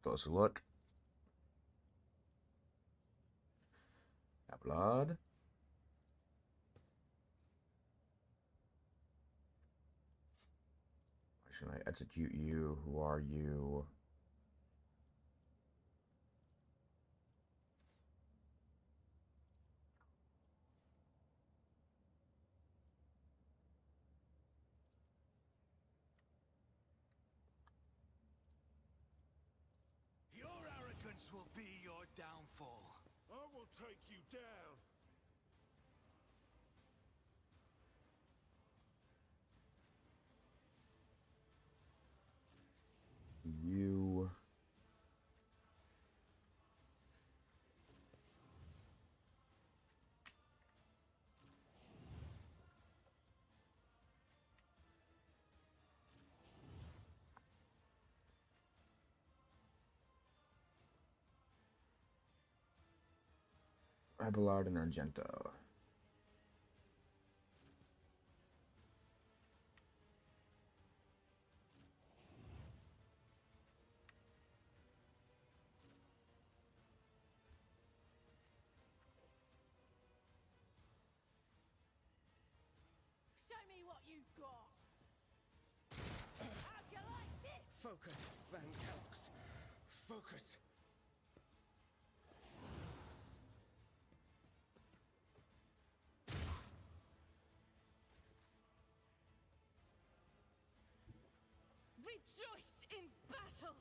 Closer look. That blood. Why should I execute you? Who are you? Your arrogance will be your downfall. I will take you down. You. Abelard and Argento. Show me what you've got. How'd you like this? Focus, Van Kelks. Focus. Rejoice in battle.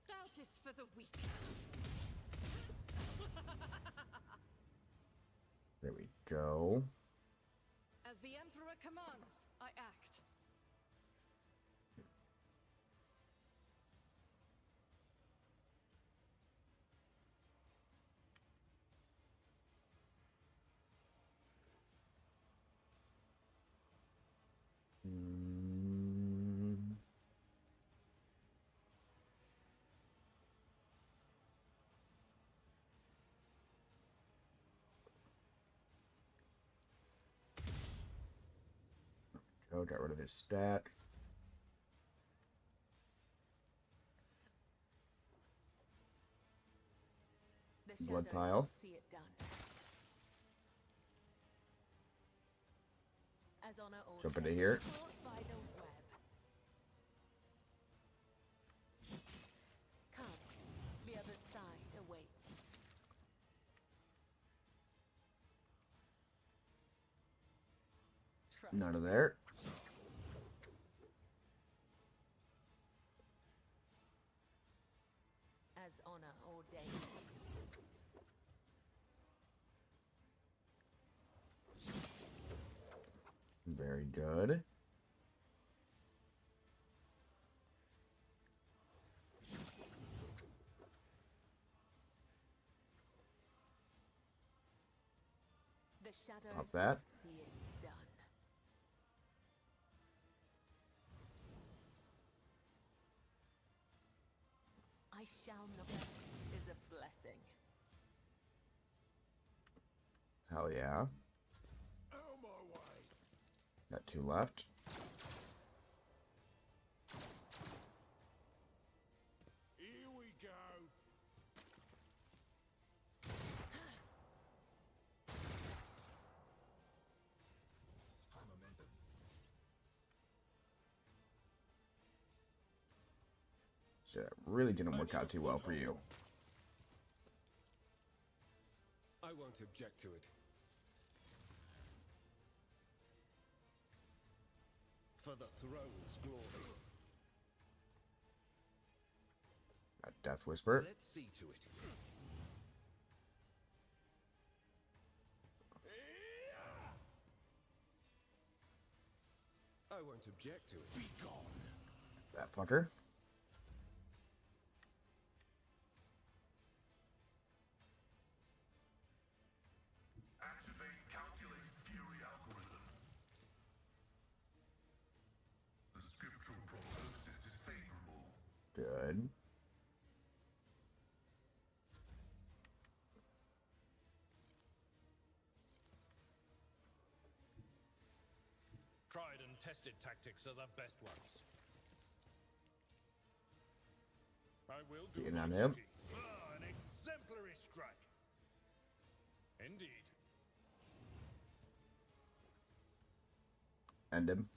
Doubt is for the weak. There we go. As the Emperor commands, I act. Go, got rid of his stat. The Blood shadows vial. will see it done. As honor Jump into ordained. here. Caught by the web. Come, the other side awaits. Trust None of there. as honor ordains. Very good. The shadows Pop that. will see it done. I shall not is a blessing. Hell yeah. Out my way. Got 2 left. Here we go. So that really didn't work out too well for you. I won't object to it. For the throne's glory. Got Death Whisper. Let's see to it. I won't object to it. Be gone. That fucker. Activate calculated fury algorithm. The scriptural prognosis is favorable. Good. untested tactics are the best ones. I will do Getting my on him. duty. An exemplary strike. Indeed. End him.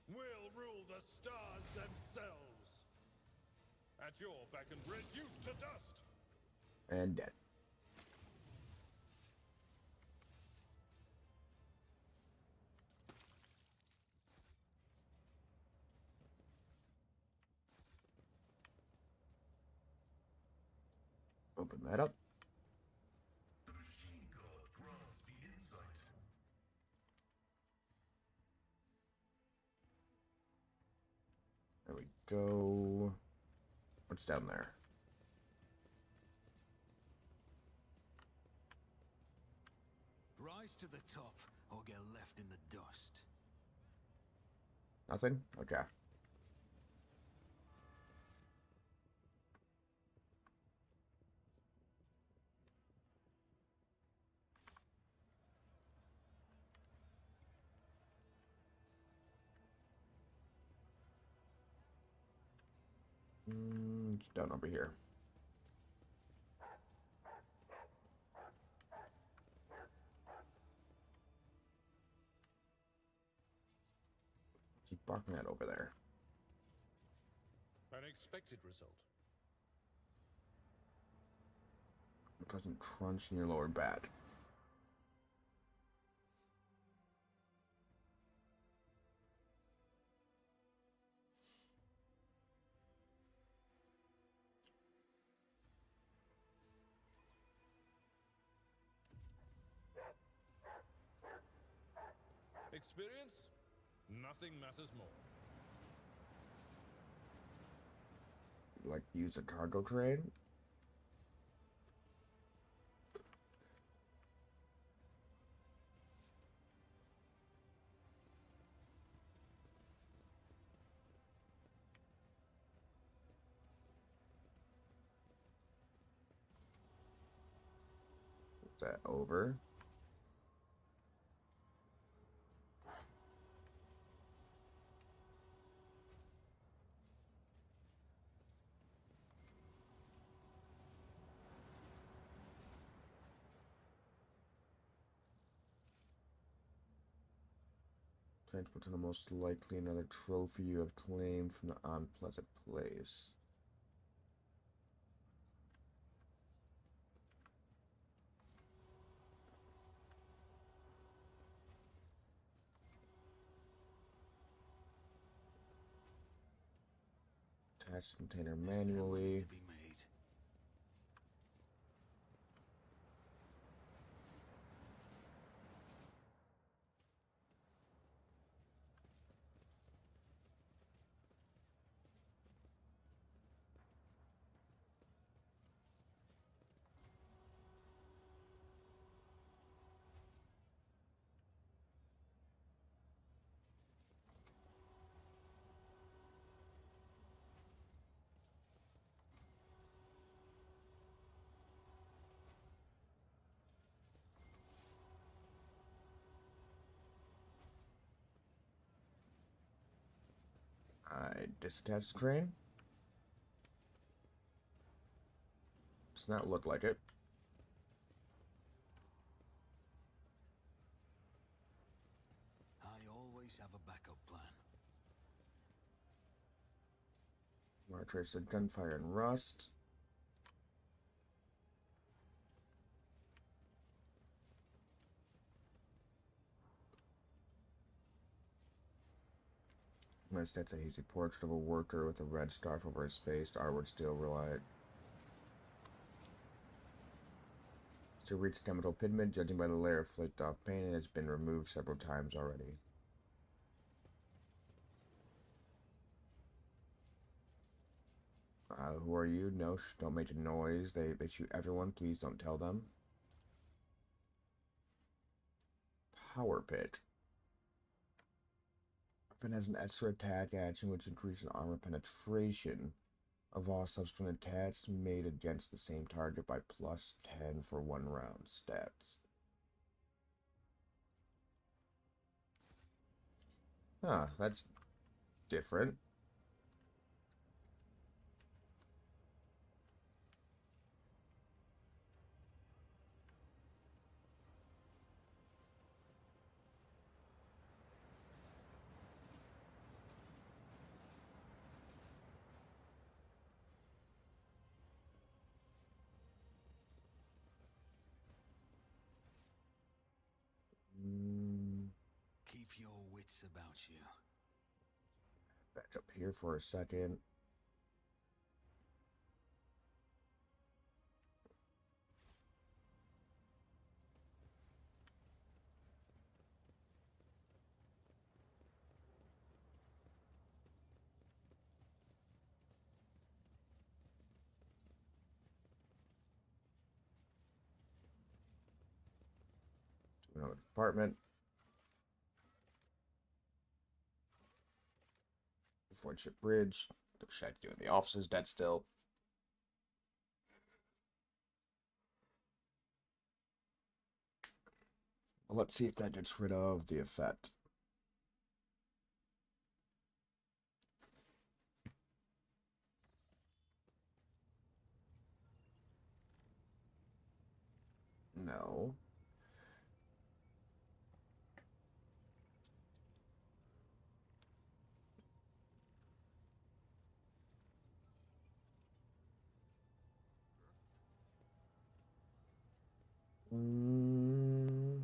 Will rule the stars themselves. At your beck and reduced to dust. And dead. Open that up. The machine god grants the insight. There we go. What's down there? Rise to the top or get left in the dust. Nothing? Okay. It's down over here. Keep barking at over there. An expected result. It doesn't crunch in your lower back. Experience? Nothing matters more. Like, use a cargo train? Is that over? Transport to the most likely another trophy you have claimed from the unpleasant place. Attach the container Is there money manually. to be made? I disattach the train. Does not look like it. I always have a backup plan. Where I trace the gunfire and rust. Next, that's a hazy portrait of a worker with a red scarf over his face. The artwork still relied. Still reached chemical pigment, judging by the layer of flaked off paint, it has been removed several times already. Who are you? No, don't make a noise. They shoot everyone. Please don't tell them. Power pit. Weapon has an extra attack action which increases armor penetration of all subsequent attacks made against the same target by +10 for 1 round. Stats. Huh, that's different. Mm, Keep your wits about you. back up here for a second. Another department. Friendship Bridge. The shack doing the offices dead still. Well, let's see if that gets rid of the effect. No. Mm,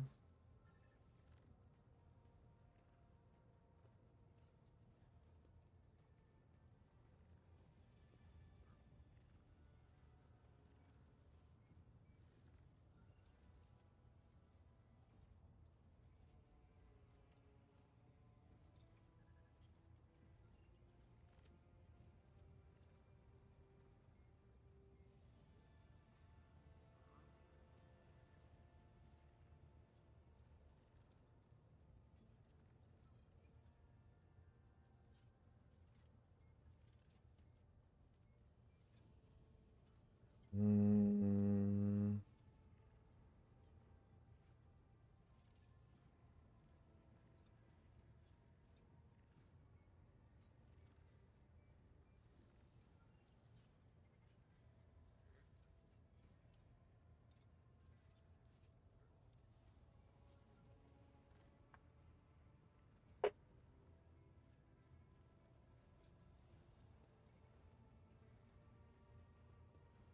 mm,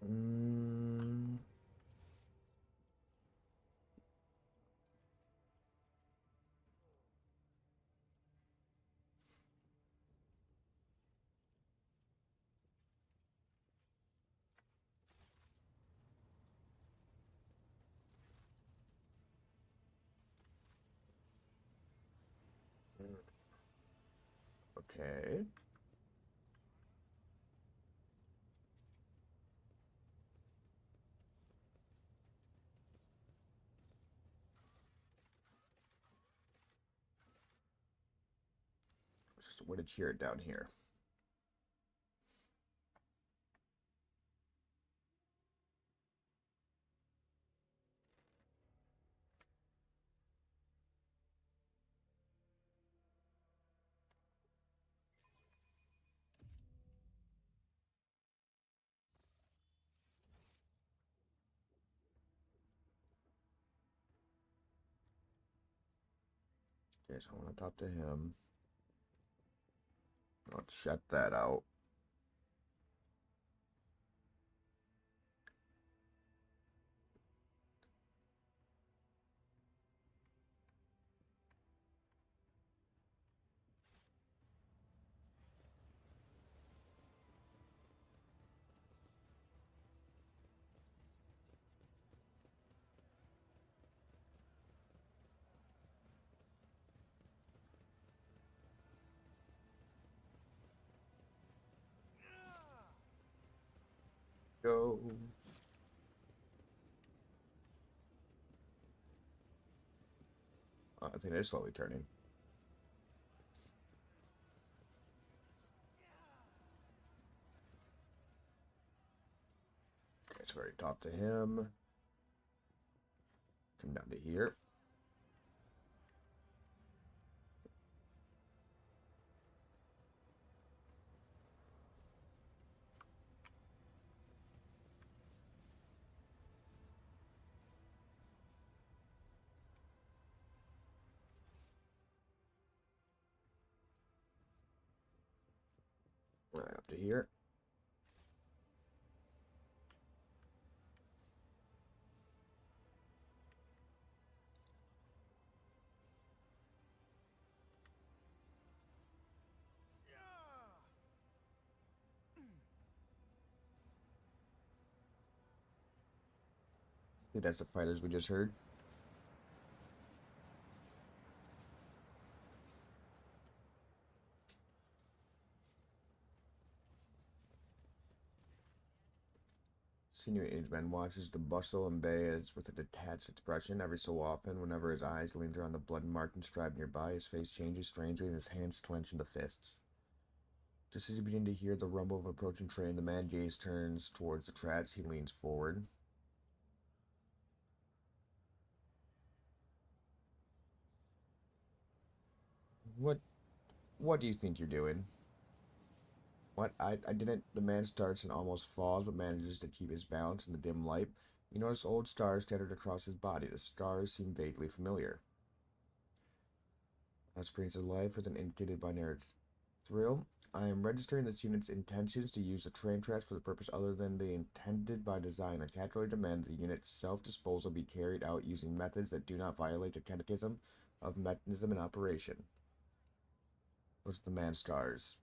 mm. Okay. Just a wooded here down here. Okay, so I want to talk to him. Let's shut that out. Go. I think they're slowly turning. Okay, so we already talked to him. Come down to here. Right up to here. I think that's the fighters we just heard. Senior Ageman watches the bustle and bays with a detached expression. Every so often, whenever his eyes linger on the blood-marked Scribe nearby, his face changes strangely and his hands clench into fists. Just as you begin to hear the rumble of an approaching train, the man's gaze turns towards the tracks. He leans forward. What do you think you're doing? What? I didn't. The man starts and almost falls, but manages to keep his balance in the dim light. You notice old stars scattered across his body. The stars seem vaguely familiar. That springs to life with an indicated binary thrill. I am registering this unit's intentions to use the train tracks for the purpose other than the intended by design. I calculate demand the unit's self-disposal be carried out using methods that do not violate the catechism of mechanism and operation. What's the man's stars?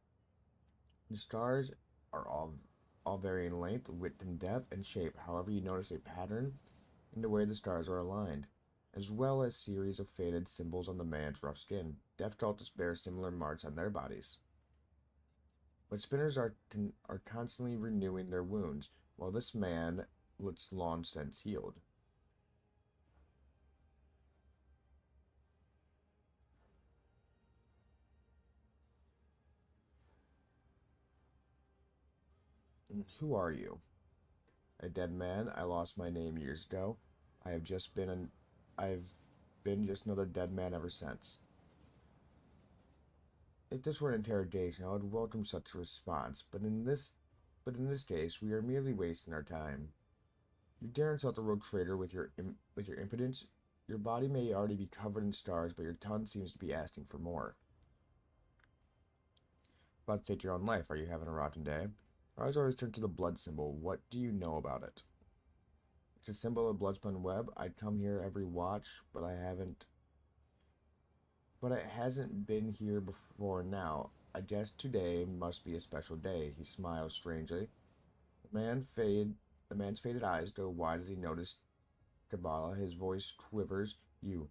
The stars are all vary in length, width, and depth, and shape. However, you notice a pattern in the way the stars are aligned, as well as series of faded symbols on the man's rough skin. Death cultists bear similar marks on their bodies. But spinners are constantly renewing their wounds, while this man looks long since healed. Who are you? A dead man. I lost my name years ago. I've been just another dead man ever since. If this were an interrogation, I would welcome such a response, but in this case, we are merely wasting our time. You dare insult the rogue traitor with your impudence? Your body may already be covered in stars, but your tongue seems to be asking for more. About to take your own life. Are you having a rotten day? Our eyes always turn to the blood symbol. What do you know about it? It's a symbol of bloodspun web. I'd come here every watch, but it hasn't been here before now. I guess today must be a special day. He smiles strangely. The man's faded eyes go wide as he noticed Kabbalah. His voice quivers. You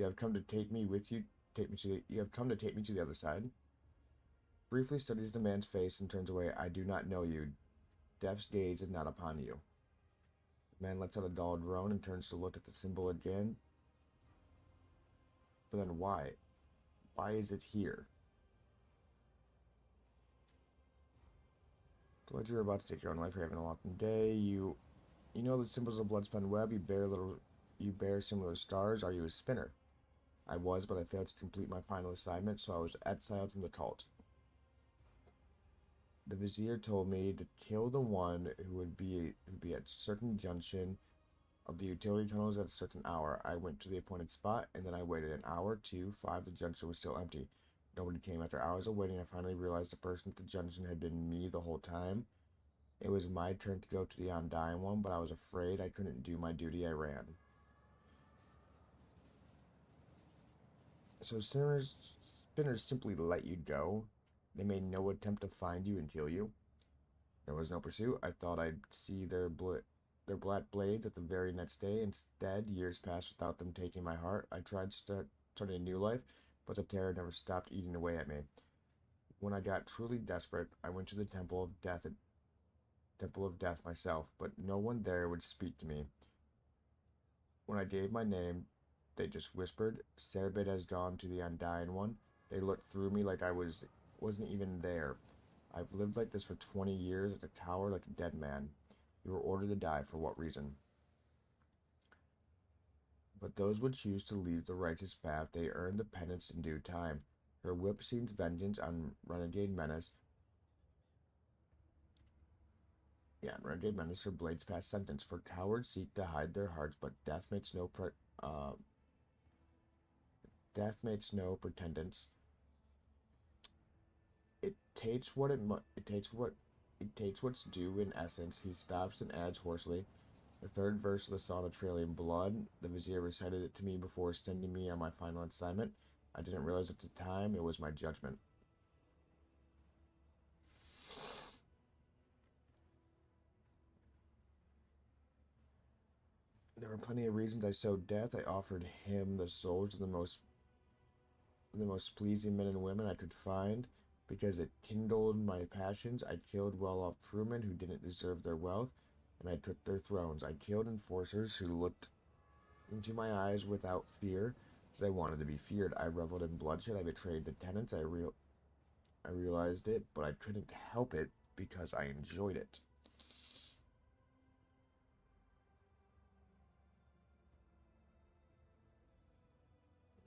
have come to take me with you. You have come to take me to the other side. Briefly studies the man's face and turns away. I do not know you. Death's gaze is not upon you. The man lets out a dull groan and turns to look at the symbol again. But then why? Why is it here? Glad you're about to take your own life. You're having a long day. You know the symbols of bloodspun web. You bear similar stars. Are you a spinner? I was, but I failed to complete my final assignment, so I was exiled from the cult. The vizier told me to kill the one who would be at a certain junction of the utility tunnels at a certain hour. I went to the appointed spot, and then I waited an hour, 2, 5. The junction was still empty. Nobody came. After hours of waiting, I finally realized the person at the junction had been me the whole time. It was my turn to go to the Undying One, but I was afraid I couldn't do my duty. I ran. So spinners simply let you go. They made no attempt to find you and kill you. There was no pursuit. I thought I'd see their black blades at the very next day. Instead, years passed without them taking my heart. I tried starting a new life, but the terror never stopped eating away at me. When I got truly desperate, I went to the Temple of Death myself, but no one there would speak to me. When I gave my name, they just whispered, Cerbid has gone to the Undying One. They looked through me like I wasn't even there. I've lived like this for 20 years at the tower like a dead man. You were ordered to die. For what reason? But those would choose to leave the righteous path. They earn the penance in due time. Her whip seeks vengeance on Renegade Menace. Renegade Menace, her blades pass sentence. For cowards seek to hide their hearts, but death makes no pretendence. takes what it takes what it takes what's due in essence. He stops and adds hoarsely. The third verse of the Song of Trailing Blood. The Vizier recited it to me before sending me on my final assignment. I didn't realize at the time it was my judgment. There were plenty of reasons I sowed death. I offered him the souls of the most pleasing men and women I could find. Because it kindled my passions, I killed well-off crewmen who didn't deserve their wealth, and I took their thrones. I killed enforcers who looked into my eyes without fear, because I wanted to be feared. I reveled in bloodshed. I betrayed the tenants. I realized it, but I couldn't help it because I enjoyed it.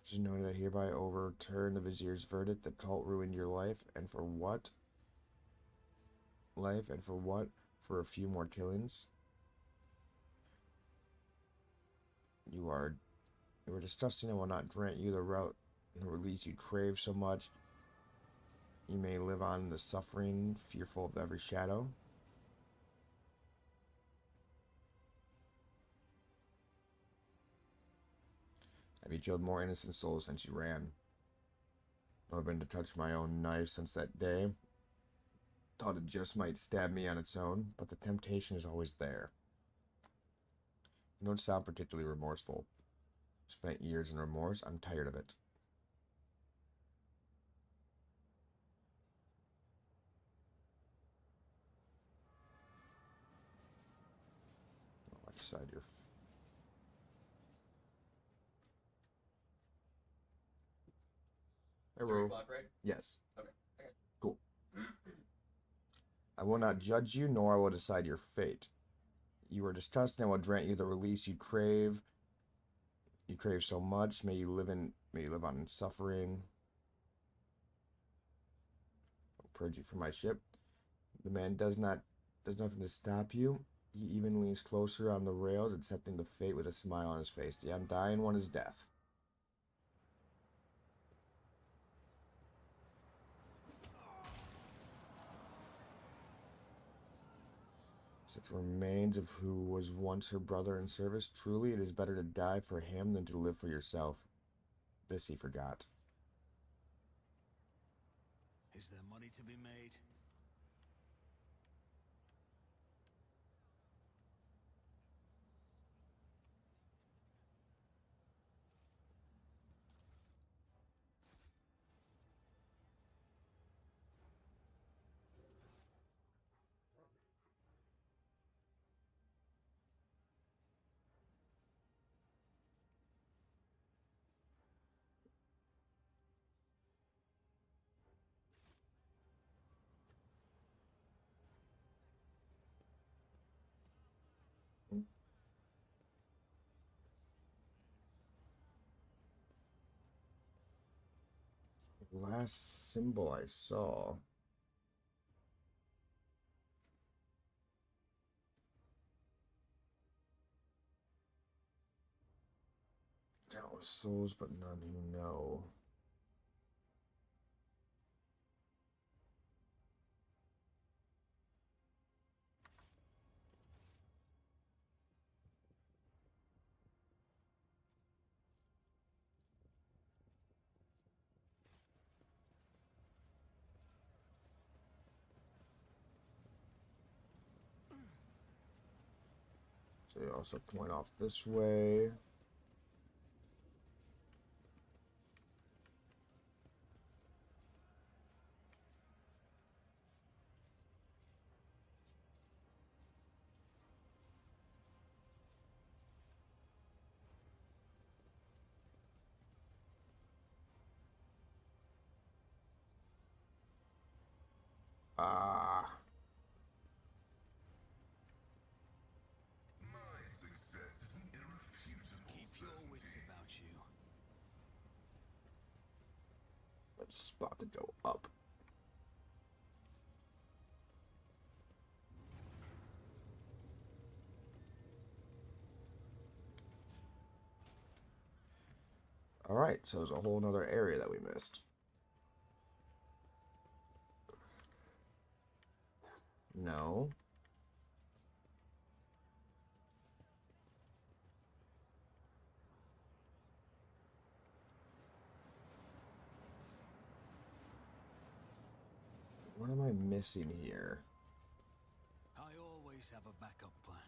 Just know that I hereby overturn the Vizier's verdict. The cult ruined your life, and for what? Life, and for what? For a few more killings? You are disgusting. I will not grant you the route and release you crave so much. You may live on in the suffering, fearful of every shadow. Have you killed more innocent souls since you ran? I've been to touch my own knife since that day. Thought it just might stab me on its own, but the temptation is always there. You don't sound particularly remorseful. Spent years in remorse. I'm tired of it. Oh, I decide you're... Hey, 3 Ro. o'clock, right? Yes. Okay. Cool. I will not judge you, nor I will decide your fate. You are disgusting. I will grant you the release you crave. You crave so much. May you live on in suffering. I'll purge you from my ship. The man does nothing to stop you. He even leans closer on the rails, accepting the fate with a smile on his face. The undying one is death. Such remains of who was once her brother in service. Truly, it is better to die for him than to live for yourself. This he forgot. Is there money to be made? Last symbol I saw. Countless souls, but none who know. So you also point off this way. Ah. My success is an irrefutable Keep your wits certainty. about you. Let's spot to go up. Alright, so there's a whole nother area that we missed. No. What am I missing here? I always have a backup plan.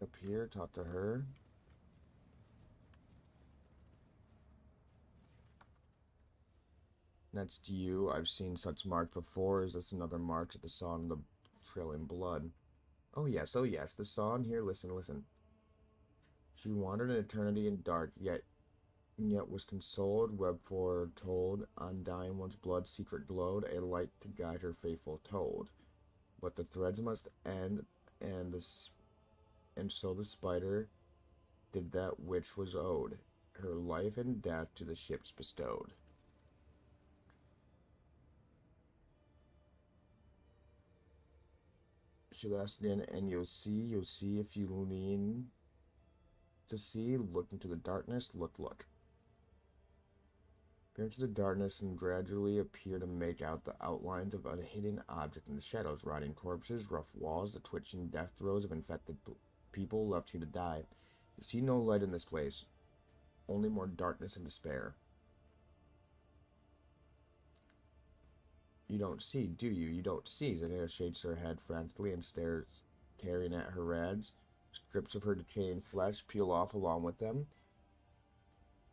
Up here, talk to her. Next to you, I've seen such marks before. Is this another mark to the song, the trailing blood? Oh yes, the song here. Listen, listen. She wandered an eternity in dark, yet was consoled, webbed foretold, undying one's blood secret glowed, a light to guide her faithful told. But the threads must end, and so the spider did that which was owed, her life and death to the ships bestowed. Sebastian, and you'll see if you lean to see, look into the darkness, look. Peer into the darkness and gradually appear to make out the outlines of a hidden object in the shadows, rotting corpses, rough walls, the twitching death throes of infected people left here to die. You see no light in this place, only more darkness and despair. You don't see, do you? You don't see. Zanera shakes her head frantically and stares, tearing at her rags. Strips of her decaying flesh peel off along with them.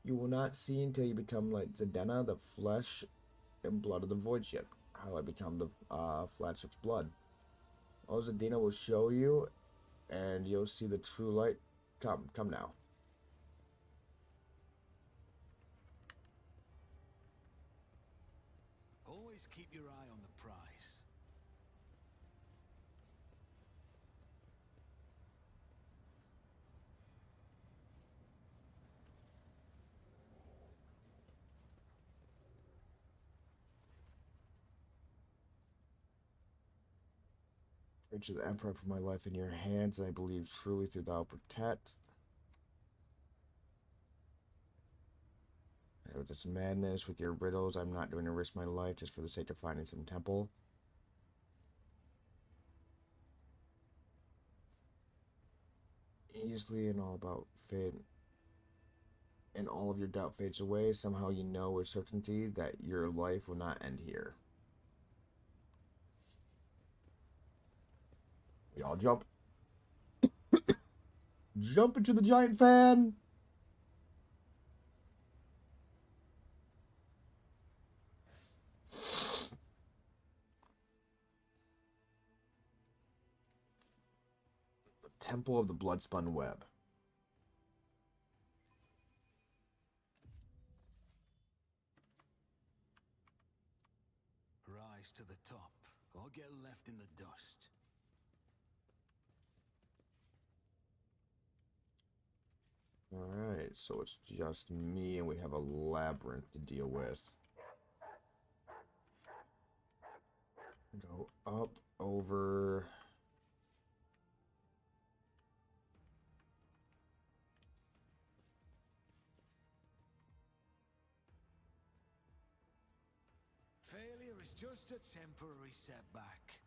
You will not see until you become like Zadena, the flesh and blood of the Void Ship. How I become the flat ship's blood. Oh, Zadena will show you, and you'll see the true light. Come now. Always keep your eye on the prize. Pray to the Emperor, put my life in your hands, and I believe truly through thou protect. And with this madness, with your riddles, I'm not going to risk my life just for the sake of finding some temple. Easily and all about fate, and all of your doubt fades away. Somehow you know with certainty that your life will not end here. We all jump. Jump into the giant fan! Temple of the Bloodspun Web. Rise to the top, or get left in the dust. Alright, so it's just me and we have a labyrinth to deal with. Go up, over. Failure is just a temporary setback.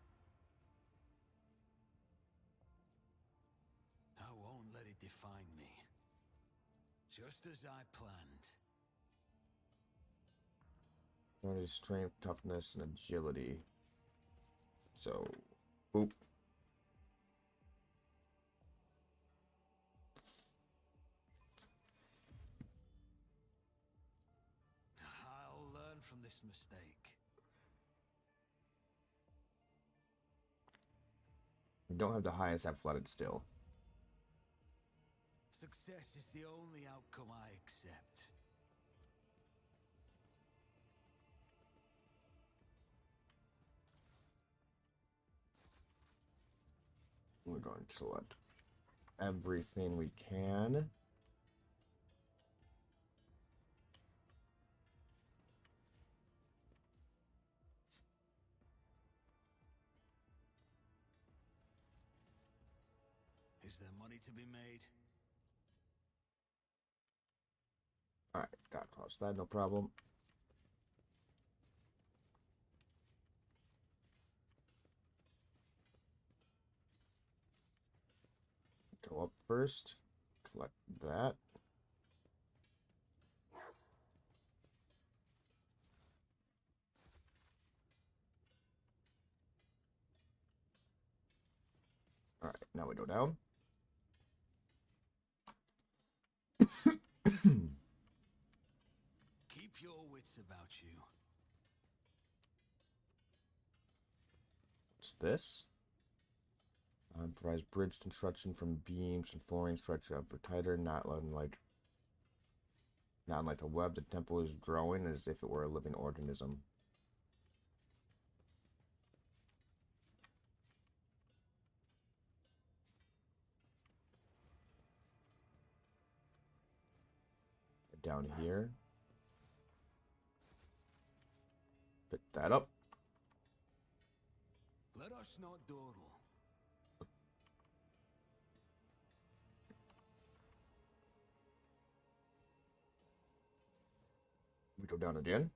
I won't let it define me. Just as I planned. That is strength, toughness, and agility. So, boop. I'll learn from this mistake. We don't have the highest athletic still. Success is the only outcome I accept. We're going to select everything we can. Is there money to be made? Alright, got across that, no problem. Go up first, collect that. Alright, now we go down. Keep your wits about you. What's this? Provides bridge construction from beams and flooring stretched out for tighter, not unlike a web. The temple is growing as if it were a living organism. Down here. Pick that up. Let us not dawdle. We go down again.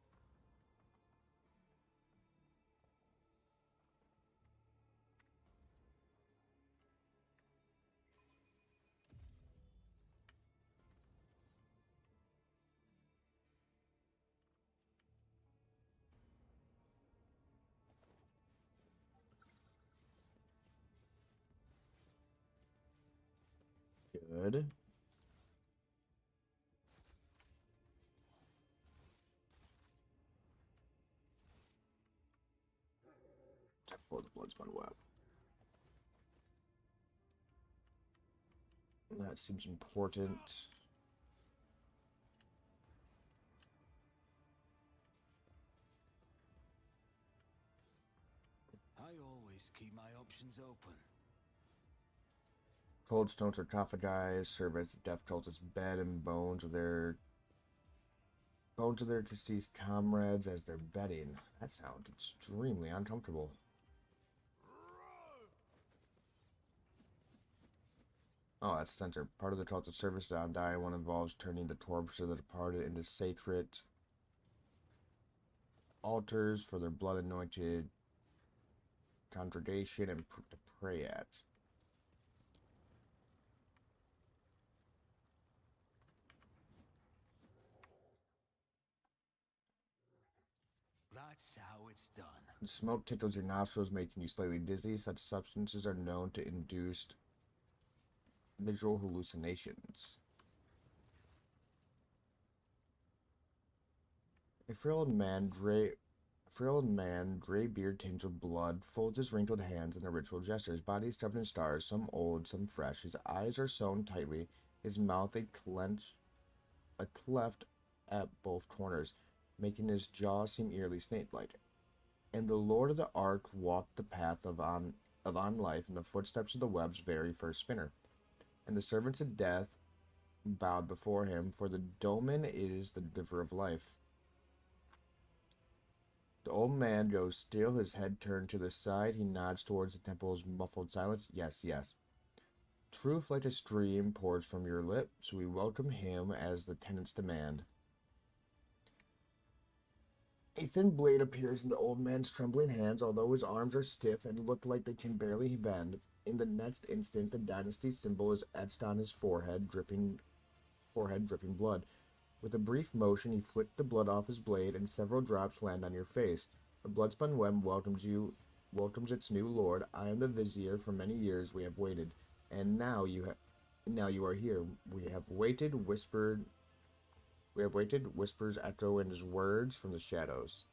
Good. For the Bloodspun Web. That seems important. I always keep my options open. Cold stone sarcophagi serve as the death cult's bed, and bones of their deceased comrades as their bedding. That sounds extremely uncomfortable. Oh, that's censor. Part of the cult of service to undying one involves turning the corpse of the departed into sacred altars for their blood-anointed congregation and to pray at. That's how it's done. The smoke tickles your nostrils, making you slightly dizzy. Such substances are known to induce visual hallucinations. A frail man, gray beard tinged with blood, folds his wrinkled hands in a ritual gesture. His body is covered in stars, some old, some fresh. His eyes are sewn tightly, his mouth a cleft at both corners, making his jaw seem eerily snake-like. And the Lord of the Ark walked the path of on life in the footsteps of the web's very first spinner. And the servants of death bowed before him, for the dolmen is the giver of life. The old man goes still, his head turned to the side. He nods towards the temple's muffled silence. Yes, yes. Truth like a stream pours from your lips. We welcome him as the tenants demand. A thin blade appears in the old man's trembling hands, although his arms are stiff and look like they can barely bend. In the next instant, the dynasty symbol is etched on his forehead, dripping blood. With a brief motion, he flicked the blood off his blade, and several drops land on your face. The Bloodspun Web welcomes its new lord. I am the vizier. For many years we have waited, and now you are here. We have waited. Whispers echo in his words from the shadows.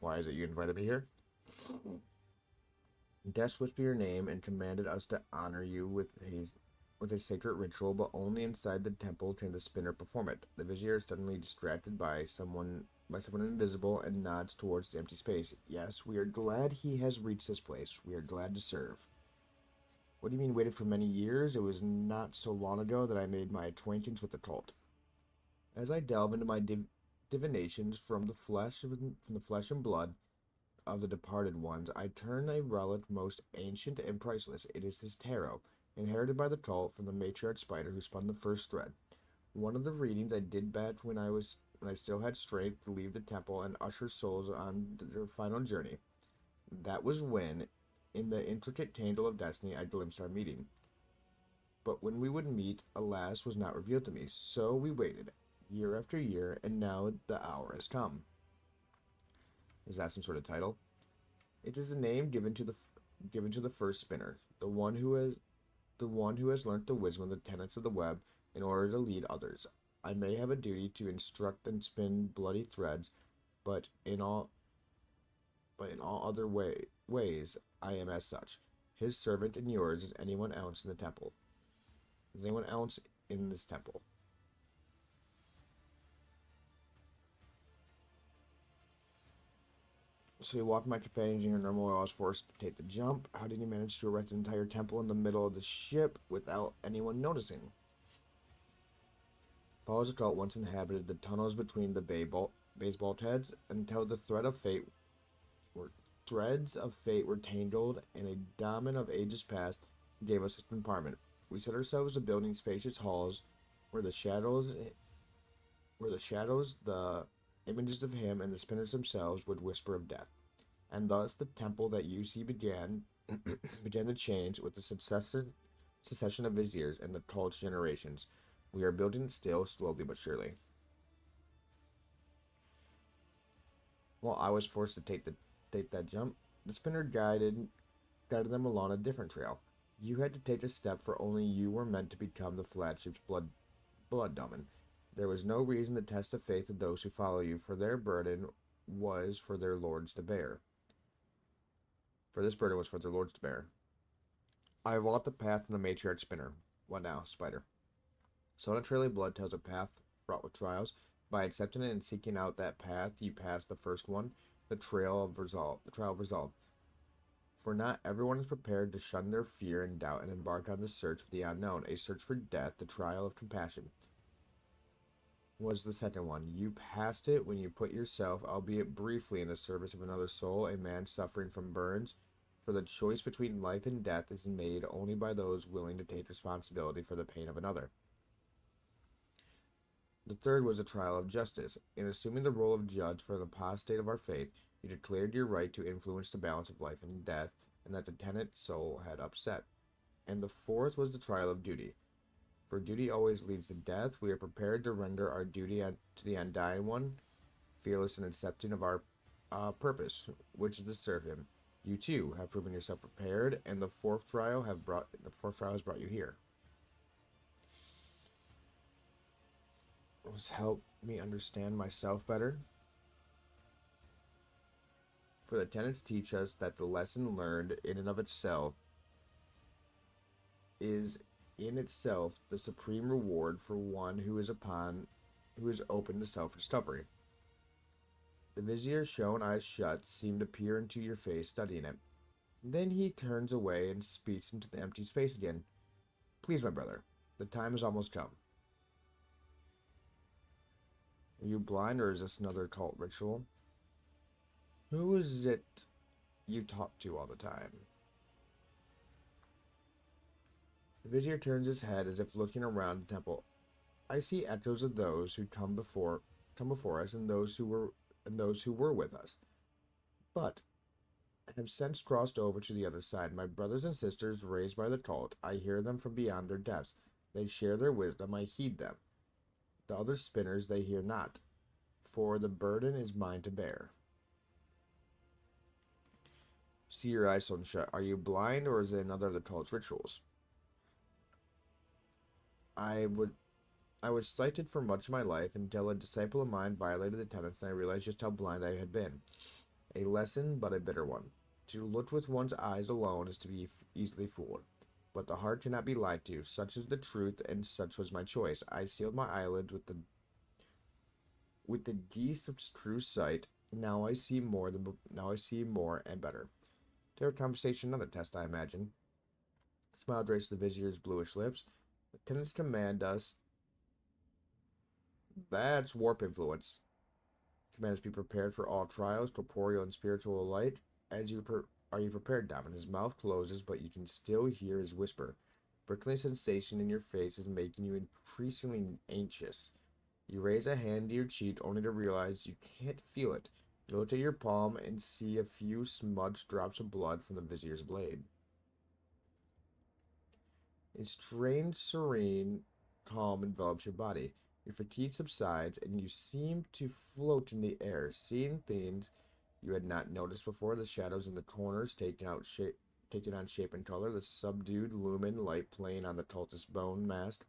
Why is it you invited me here? Death whispered your name and commanded us to honor you with with a sacred ritual, but only inside the temple can the spinner perform it. The vizier is suddenly distracted by someone invisible and nods towards the empty space. Yes, we are glad he has reached this place. We are glad to serve. What do you mean waited for many years? It was not so long ago that I made my acquaintance with the cult. As I delve into my divinations from the flesh and blood of the departed ones, I turn a relic most ancient and priceless. It is his tarot, inherited by the cult from the matriarch spider who spun the first thread. One of the readings I did back when I still had strength to leave the temple and usher souls on their final journey. That was when, in the intricate tangle of destiny, I glimpsed our meeting. But when we would meet, alas, was not revealed to me. So we waited, year after year, and now the hour has come. Is that some sort of title? It is the name given to the first spinner, the one who has learnt the wisdom of the tenets of the web in order to lead others. I may have a duty to instruct and spin bloody threads, but in all other ways, I am as such, his servant and yours as anyone else in the temple. Is anyone else in this temple? So you walked my companions in your normal way. I was forced to take the jump. How did you manage to erect an entire temple in the middle of the ship without anyone noticing? Paul's cult once inhabited the tunnels between the baseball heads until the threads of fate were tangled, and a daemon of ages past gave us its compartment. We set ourselves to building spacious halls where the shadows, the images of him and the spinners themselves would whisper of death. And thus the temple that you see began to change with the succession of viziers and the cult's generations. We are building it still, slowly but surely. While I was forced to take that jump, the spinner guided them along a different trail. You had to take a step, for only you were meant to become the flagship's blood daemon. There was no reason to test the faith of those who follow you, for their burden was for their lords to bear. For this burden was for their lords to bear. I walked the path in the matriarch spinner. What now, spider? So trailing blood tells a path fraught with trials. By accepting it and seeking out that path, you pass the first one, the trail of resolve. For not everyone is prepared to shun their fear and doubt and embark on the search for the unknown, a search for death, the trial of compassion. Was the second one. You passed it when you put yourself, albeit briefly, in the service of another soul, a man suffering from burns. For the choice between life and death is made only by those willing to take responsibility for the pain of another. The third was a trial of justice. In assuming the role of judge for the apostate of our faith, you declared your right to influence the balance of life and death, and that the tenet soul had upset. And the fourth was the trial of duty. For duty always leads to death. We are prepared to render our duty to the undying one, fearless and accepting of our purpose, which is to serve him. You too have proven yourself prepared, and the fourth trial has brought you here. Help me understand myself better. For the tenets teach us that the lesson learned in and of itself is in itself the supreme reward for one who is open to self-discovery. The vizier's shown eyes shut seem to peer into your face, studying it. Then he turns away and speaks into the empty space again. Please, my brother, the time has almost come. Are you blind, or is this another cult ritual? Who is it you talk to all the time? The vizier turns his head as if looking around the temple. I see echoes of those who come before us and those who were with us, but have since crossed over to the other side. My brothers and sisters raised by the cult, I hear them from beyond their depths. They share their wisdom, I heed them. The other spinners they hear not, for the burden is mine to bear. See your eyes sewn shut. Are you blind, or is it another of the cult's rituals? I was sighted for much of my life until a disciple of mine violated the tenets, and I realized just how blind I had been. A lesson, but a bitter one. To look with one's eyes alone is to be easily fooled. But the heart cannot be lied to. Such is the truth, and such was my choice. I sealed my eyelids with the geese of true sight. Now I see more and better. Their conversation, another test, I imagine. Smile drapes the vizier's bluish lips. The tenants command us. That's warp influence. Command us be prepared for all trials, corporeal and spiritual alike. Are you prepared, Damon? His mouth closes, but you can still hear his whisper. Prickling sensation in your face is making you increasingly anxious. You raise a hand to your cheek only to realize you can't feel it. You look at your palm and see a few smudged drops of blood from the vizier's blade. A strange, serene calm envelops your body. Your fatigue subsides, and you seem to float in the air, seeing things you had not noticed before. The shadows in the corners taking on shape and color. The subdued lumen light playing on the cultist bone masts.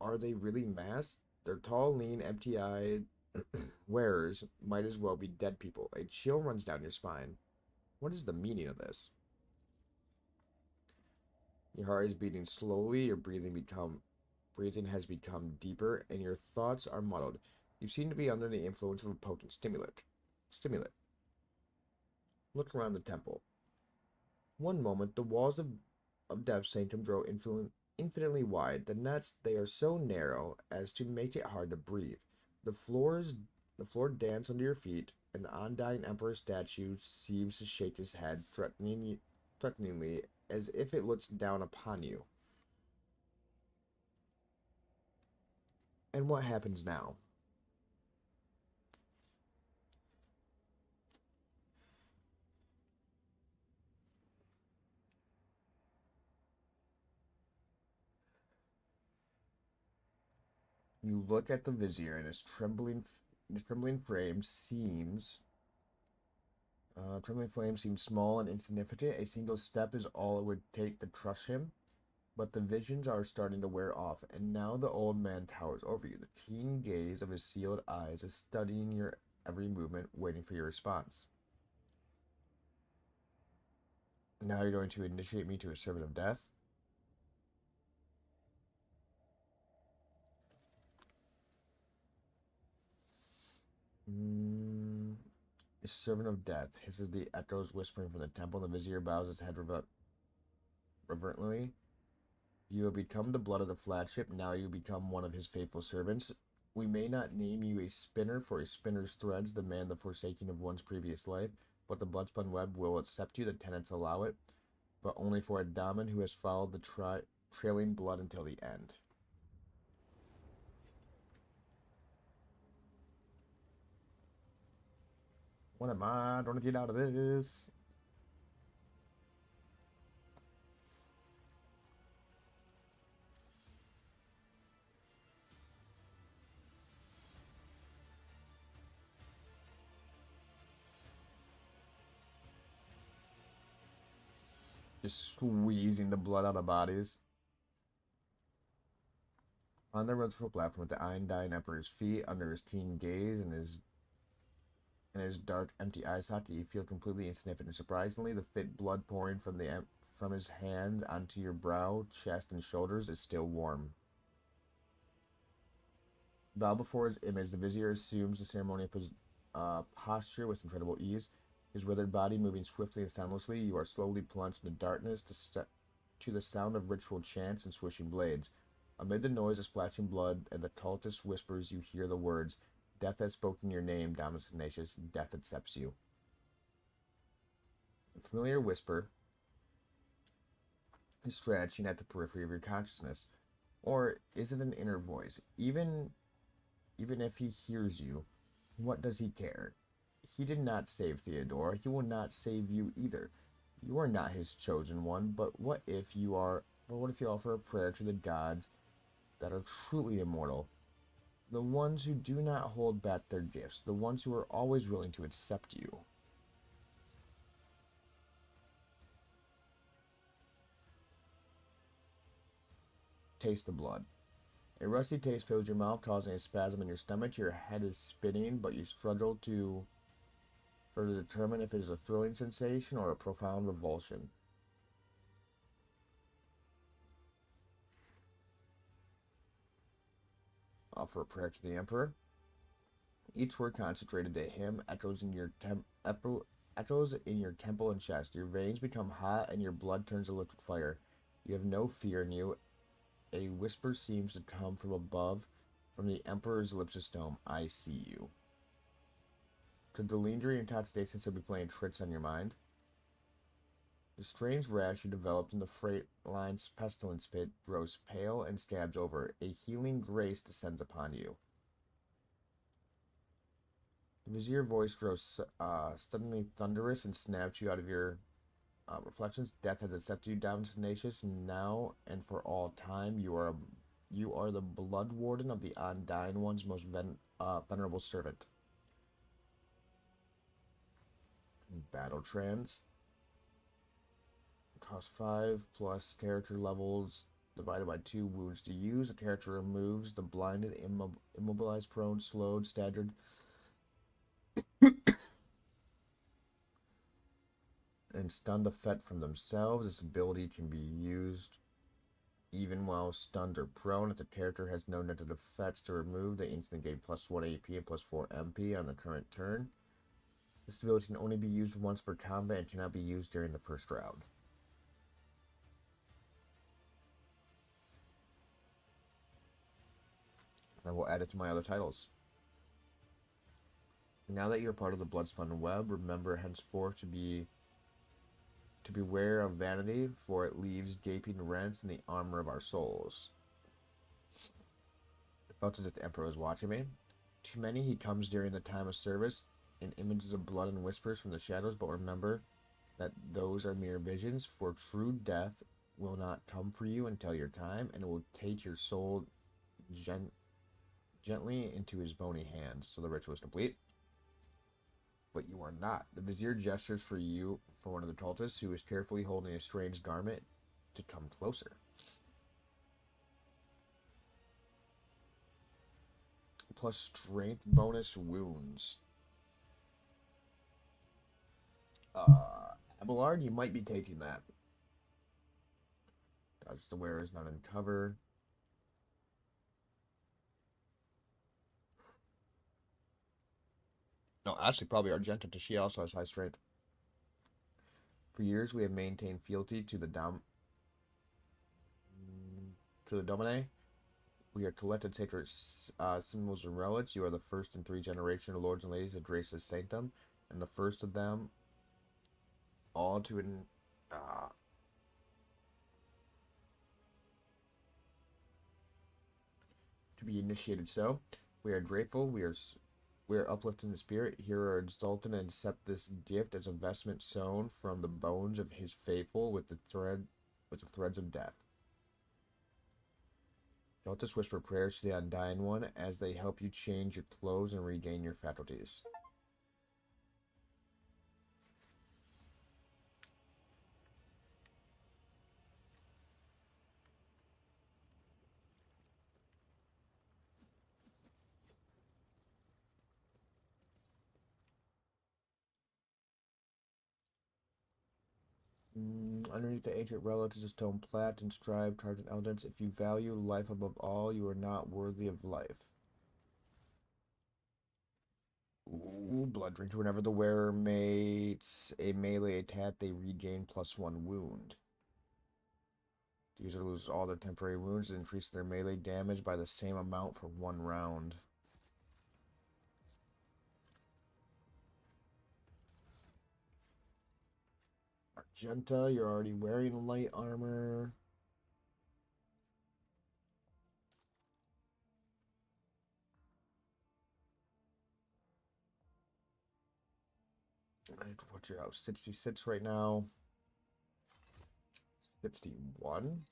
Are they really masks? Their tall, lean, empty-eyed wearers might as well be dead people. A chill runs down your spine. What is the meaning of this? Your heart is beating slowly, your breathing has become deeper, and your thoughts are muddled. You seem to be under the influence of a potent stimulant. Look around the temple. One moment, the walls of Death Sanctum grow infinitely wide. The next, they are so narrow as to make it hard to breathe. The floor dance under your feet, and the undying Emperor statue seems to shake his head threateningly, as if it looks down upon you. And what happens now? You look at the vizier, and his trembling frame seems small and insignificant. A single step is all it would take to crush him. But the visions are starting to wear off, and now the old man towers over you. The keen gaze of his sealed eyes is studying your every movement, waiting for your response. Now you're going to initiate me to a servant of death? A servant of death, hisses the echoes whispering from the temple. The vizier bows his head reverently. You have become the blood of the flagship. Now you become one of his faithful servants. We may not name you a spinner, for a spinner's threads demand the forsaking of one's previous life, but the bloodspun web will accept you. The tenants allow it, but only for a Daman who has followed the trailing blood until the end. What am I going to get out of this? Just squeezing the blood out of bodies. On the roseful platform with the undying Emperor's feet, under his keen gaze and his dark, empty eye socket, you feel completely insignificant. Surprisingly, the thick blood pouring from his hand onto your brow, chest, and shoulders is still warm. Bow before his image, the vizier assumes the ceremonial posture with incredible ease. His withered body moving swiftly and soundlessly, you are slowly plunged into darkness to the sound of ritual chants and swishing blades. Amid the noise of splashing blood and the cultist whispers, you hear the words, "Death has spoken your name, Damus Ignatius. Death accepts you." A familiar whisper is scratching at the periphery of your consciousness. Or is it an inner voice? Even if he hears you, what does he care? He did not save Theodora. He will not save you either. You are not his chosen one, but what if you offer a prayer to the gods that are truly immortal? The ones who do not hold back their gifts, the ones who are always willing to accept you. Taste the blood. A rusty taste fills your mouth, causing a spasm in your stomach. Your head is spinning, but you struggle to or to determine if it is a thrilling sensation or a profound revulsion. Offer a prayer to the Emperor. Each word consecrated to him echoes in your temple and chest. Your veins become hot and your blood turns to liquid fire. You have no fear in you. A whisper seems to come from above, from the Emperor's lips of stone. I see you. Could the lingering intoxication still be playing tricks on your mind? The strange rash you developed in the freight line's pestilence pit grows pale and scabs over. A healing grace descends upon you. The Vizier voice grows suddenly thunderous and snaps you out of your reflections. Death has accepted you down to Tenacious, and now and for all time you are the Blood Warden of the Undying One's most venerable servant. Battle Trance. Cost 5 plus character levels divided by 2 wounds to use. The character removes the blinded, immobilized, prone, slowed, staggered, and stunned effect from themselves. This ability can be used even while stunned or prone. If the character has no negative effects to remove, they instantly gain plus 1 AP and plus 4 MP on the current turn. This ability can only be used once per combat and cannot be used during the first round. I will add it to my other titles. Now that you're part of the Bloodspun Web, remember henceforth to beware of vanity, for it leaves gaping rents in the armor of our souls. About to just Emperor is watching me. To many he comes during the time of service, in images of blood and whispers from the shadows, but remember that those are mere visions, for true death will not come for you until your time, and it will take your soul gently into his bony hands. So the ritual is complete. But you are not. The Vizier gestures for you, for one of the cultists, who is carefully holding a strange garment, to come closer. Plus strength bonus wounds. Abelard, you might be taking that. Dodge the wearer is not in cover. No, actually, probably Argenta, because she also has high strength. For years, we have maintained fealty to the Domine. We are collected sacred symbols and relics. You are the first in 3 generations of lords and ladies of Grace's Sanctum, and the first of them all to be initiated. So, we are grateful. We are uplifted in the spirit. Here are exultant and accept this gift as a vestment sewn from the bones of his faithful with the threads of death. Cultists whisper prayers to the Undying One as they help you change your clothes and regain your faculties. Underneath the ancient relics is a stone plaque inscribed, carved in elders. If you value life above all, you are not worthy of life. Ooh, blood drinker. Whenever the wearer makes a melee attack, they regain plus 1 wound. The user loses all their temporary wounds and increase their melee damage by the same amount for 1 round. Argenta, you're already wearing light armor. What's your out? 66 right now. 61.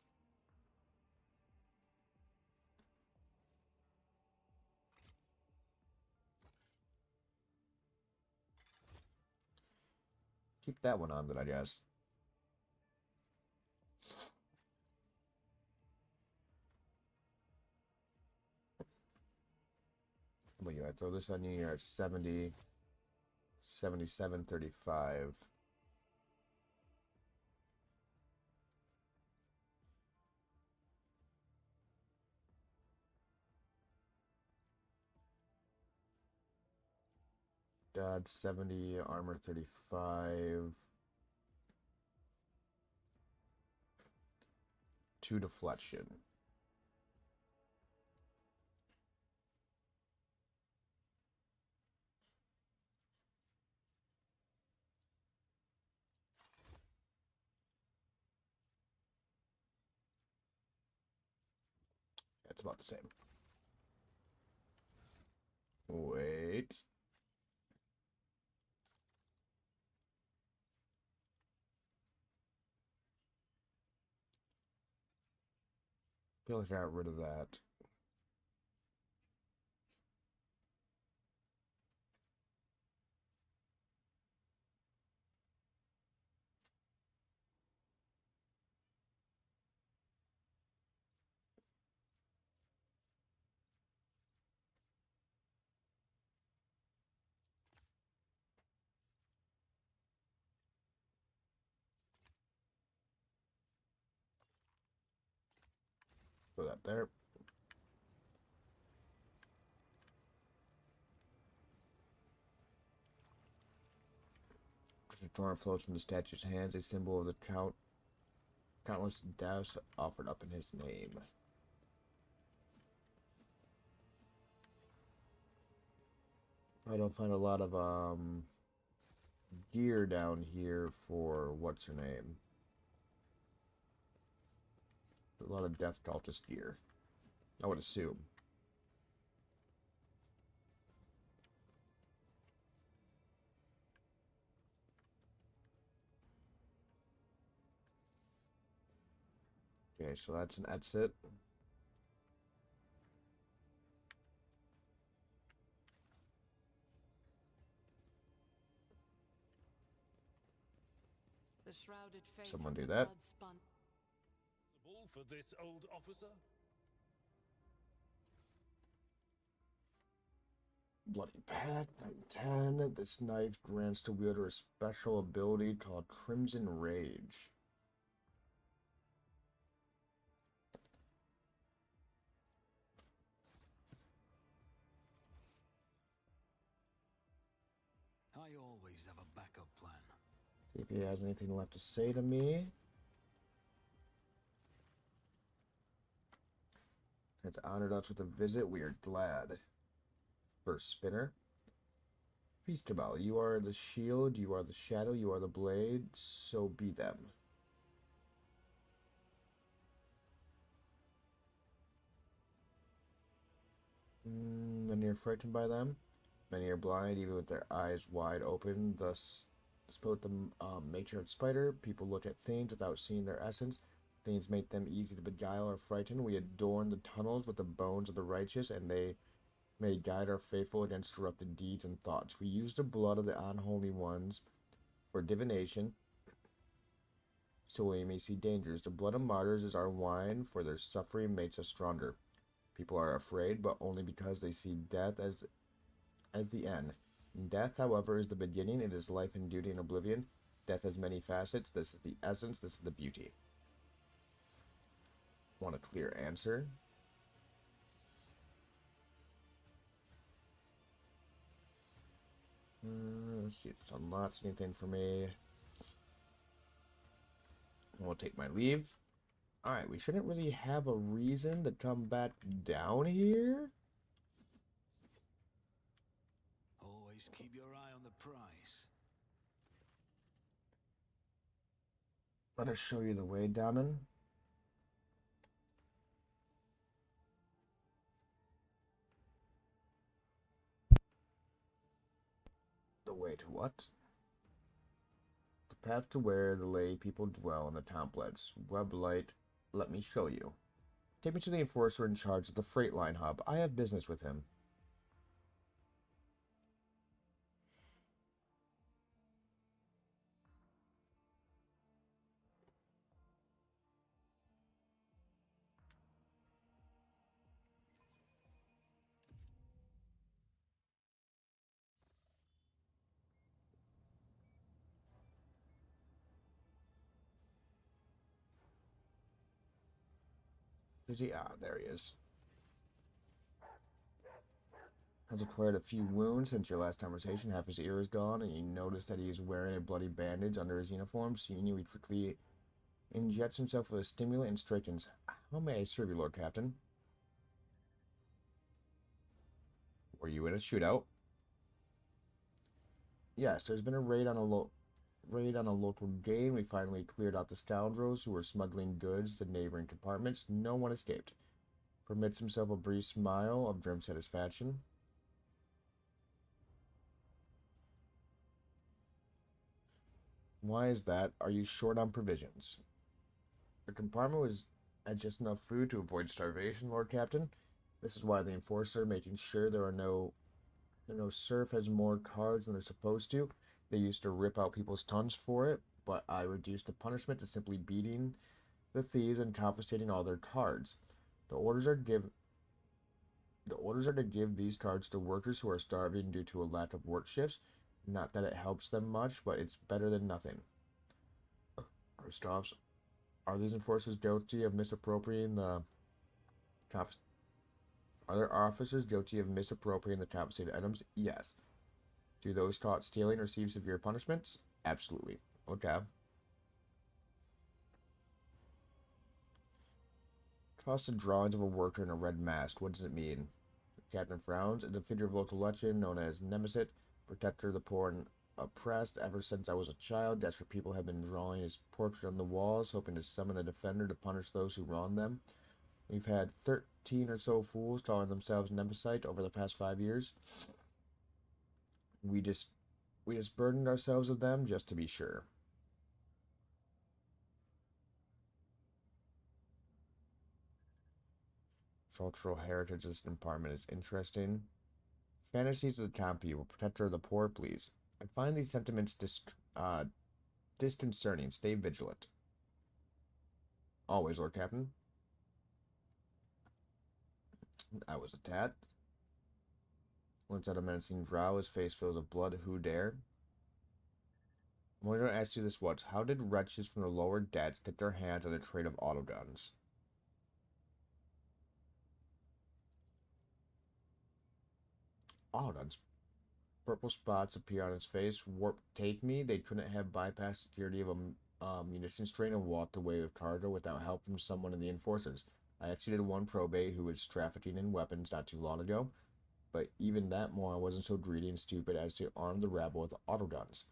Keep that one on, then, I guess. But yeah, I throw this on you, you're at 70. 7735. Dodge 70, armor 35. 2 deflection. That's about the same. Wait. Feel like I got rid of that. Put that there. The torrent flows from the statue's hands, a symbol of the countless deaths offered up in his name. I don't find a lot of gear down here for what's her name. A lot of death cultist gear, I would assume. Okay, so that's an exit. The shrouded face Someone of do the that. blood-spun For this old officer? Bloody Pack, 910. This knife grants to wielder a special ability called Crimson Rage. I always have a backup plan. See if he has anything left to say to me. It's honored us with a visit. We are glad. First spinner. Feast Cabal, you are the shield, you are the shadow, you are the blade, so be them. Many are frightened by them. Many are blind, even with their eyes wide open. Thus spoke the matriarch spider. People look at things without seeing their essence. Things make them easy to beguile or frighten. We adorn the tunnels with the bones of the righteous, and they may guide our faithful against corrupted deeds and thoughts. We use the blood of the unholy ones for divination, so we may see dangers. The blood of martyrs is our wine, for their suffering makes us stronger. People are afraid, but only because they see death as the end. Death, however, is the beginning. It is life and duty and oblivion. Death has many facets. This is the essence. This is the beauty. Want a clear answer? Let's see if this unlocks anything for me. We'll take my leave. Alright, we shouldn't really have a reason to come back down here. Always keep your eye on the prize. Let us show you the way, Damon. The way to what? The path to where the lay people dwell in the templates. Weblight, let me show you. Take me to the enforcer in charge of the freight line hub. I have business with him. Is he? Ah, there he is. Has acquired a few wounds since your last conversation. Half his ear is gone, and you notice that he is wearing a bloody bandage under his uniform. Seeing you, he quickly injects himself with a stimulant and straightens. How may I serve you, Lord Captain? Were you in a shootout? Yes, there's been a raid on a local gain. We finally cleared out the scoundrels who were smuggling goods to neighboring compartments. No one escaped. Permits himself a brief smile of grim satisfaction. Why is that? Are you short on provisions? The compartment had just enough food to avoid starvation, Lord Captain. This is why the enforcer, making sure there no serf has more cards than they're supposed to. They used to rip out people's tongues for it, but I reduced the punishment to simply beating the thieves and confiscating all their cards. The orders are to give these cards to workers who are starving due to a lack of work shifts. Not that it helps them much, but it's better than nothing. Kristoffs, are these enforcers guilty of misappropriating the Are there officers guilty of misappropriating the confiscated items? Yes. Do those caught stealing receive severe punishments? Absolutely. Okay. Tossed drawings of a worker in a red mask. What does it mean? The captain frowns. It's a figure of local legend known as Nemesis, protector of the poor and oppressed. Ever since I was a child, desperate people have been drawing his portrait on the walls, hoping to summon a defender to punish those who wrong them. We've had 13 or so fools calling themselves Nemesis over the past 5 years. We just burdened ourselves with them just to be sure. Cultural heritage of this department is interesting. Fantasies of the town people, protector of the poor, please. I find these sentiments disconcerting. Stay vigilant. Always, Lord Captain. I was attacked. Once at a menacing growl, his face fills with blood. Who dare? I'm going to ask you this once. How did wretches from the lower decks get their hands on a trade of autoguns? Autoguns. Purple spots appear on his face. Warp take me. They couldn't have bypassed security of a munitions train and walked away with cargo without help from someone in the enforcers. I actually did one probate who was trafficking in weapons not too long ago, but even that moron wasn't so greedy and stupid as to arm the rabble with autoguns.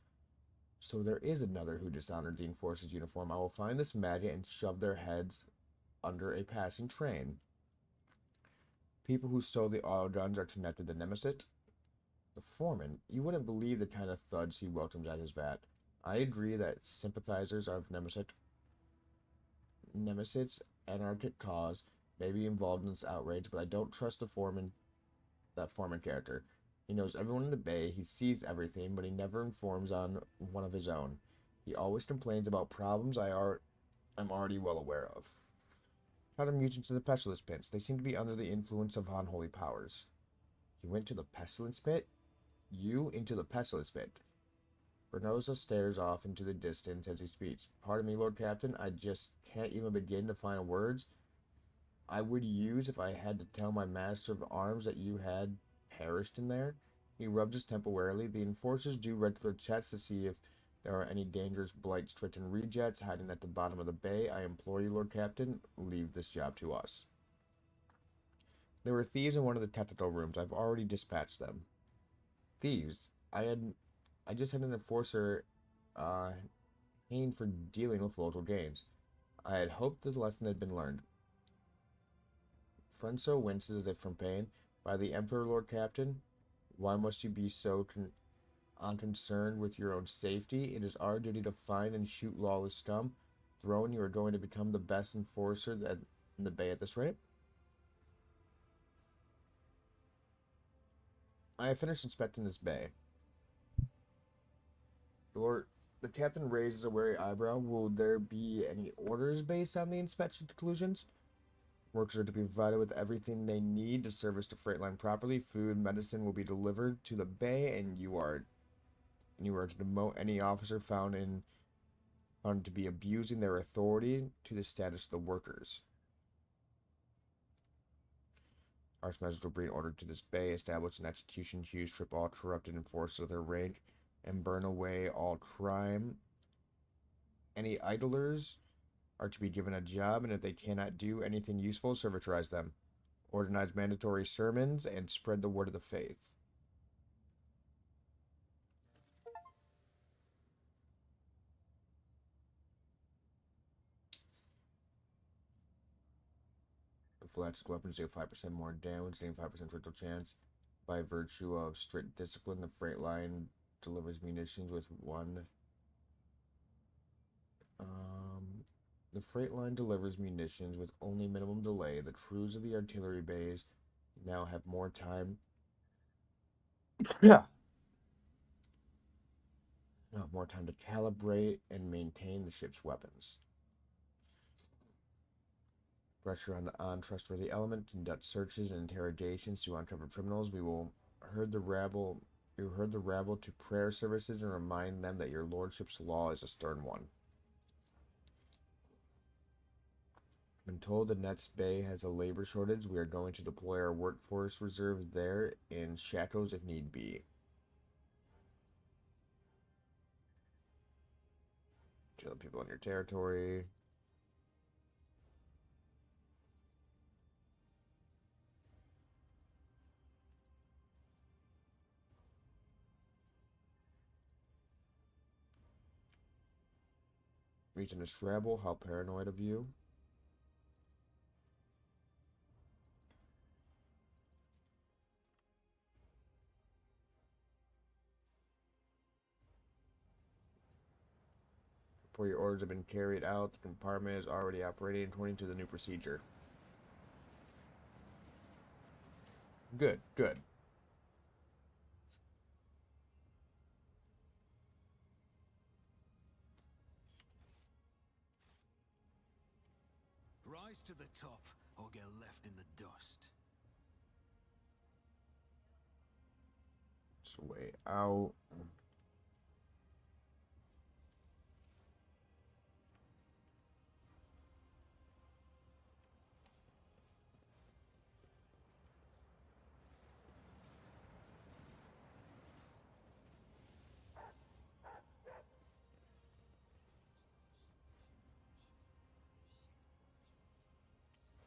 So there is another who dishonored the enforcer's uniform. I will find this maggot and shove their heads under a passing train. People who stole the autoguns are connected to Nemesis. The foreman, you wouldn't believe the kind of thuds he welcomes at his vat. I agree that sympathizers of Nemesis' anarchic cause may be involved in this outrage, but I don't trust that foreman character. He knows everyone in the bay, he sees everything, but he never informs on one of his own. He always complains about problems I'm already well aware of. How the mutants to the Pestilence Pits. They seem to be under the influence of unholy powers. You went to the Pestilence Pit? You into the Pestilence Pit. Bernoza stares off into the distance as he speaks. Pardon me, Lord Captain, I just can't even begin to find words I would use if I had to tell my master of arms that you had perished in there. He rubs his temple warily. The enforcers do regular checks to see if there are any dangerous blight-stricken rejects hiding at the bottom of the bay. I implore you, Lord Captain, leave this job to us. There were thieves in one of the technical rooms. I've already dispatched them. Thieves? I just had an enforcer hanged for dealing with local games. I had hoped the lesson had been learned. Frenzo winces as if from pain. By the Emperor, Lord Captain, why must you be so unconcerned with your own safety? It is our duty to find and shoot lawless scum. Throne, you are going to become the best enforcer in the bay at this rate. I have finished inspecting this bay. Lord, the captain raises a wary eyebrow. Will there be any orders based on the inspection conclusions? Workers are to be provided with everything they need to service the freight line properly. Food, medicine will be delivered to the bay, and you are to demote any officer found to be abusing their authority to the status of the workers. Archmaster will bring order to this bay, establish an execution queue, strip all corrupted enforcers of their rank, and burn away all crime. Any idlers are to be given a job, and if they cannot do anything useful, servitorize them. Organize mandatory sermons, and spread the word of the faith. Flagship weapons deal 5% more damage, gain 5% critical chance. By virtue of strict discipline, the freight line delivers munitions with one. The freight line delivers munitions with only minimum delay. The crews of the artillery bays now have more time. Yeah. More time to calibrate and maintain the ship's weapons. Pressure on the untrustworthy element, conduct searches and interrogations to uncover criminals. We will herd the rabble. You herd the rabble to prayer services and remind them that your lordship's law is a stern one. Been told the Nets Bay has a labor shortage. We are going to deploy our workforce reserve there in shackles if need be. Kill people in your territory. Mutinous rabble, how paranoid of you. Before your orders have been carried out, the compartment is already operating according to the new procedure. Good, good. Rise to the top or get left in the dust. It's a way out.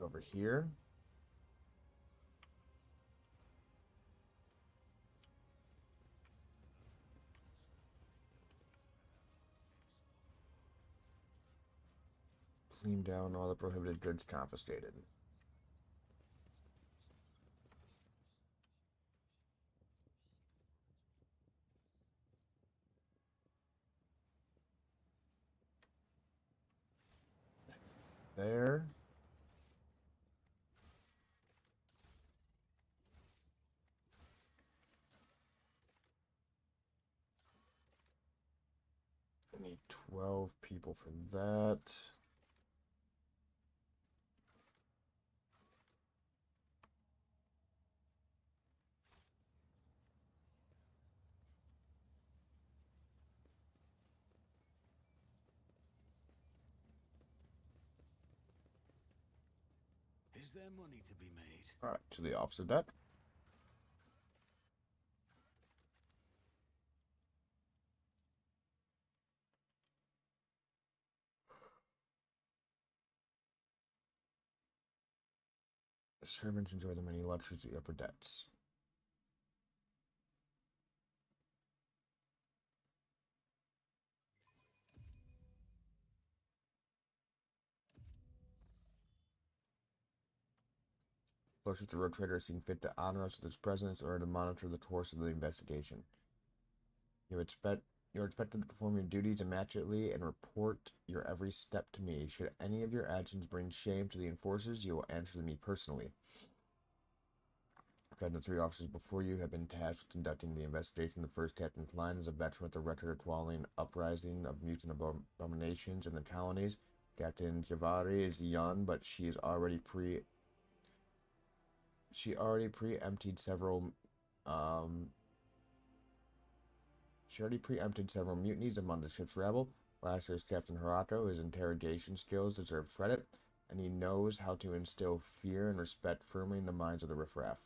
Over here. Clean down all the prohibited goods confiscated. There. I need 12 people for that. Is there money to be made? Alright, to the officer deck. The servants enjoy the many luxuries of the upper decks. Closer to the road trader seeing fit to honor us with his presence or to monitor the course of the investigation. You're expected to perform your duties immaculately and report your every step to me. Should any of your actions bring shame to the enforcers, you will answer to me personally. The 3 officers before you have been tasked with conducting the investigation. The first, Captain Klein, is a veteran with a record of quelling uprising of mutant abominations in the colonies. Captain Javari is young, but she already preempted several mutinies among the ship's rabble. Last year's Captain Harako, his interrogation skills deserve credit. and he knows how to instill fear and respect firmly in the minds of the riffraff.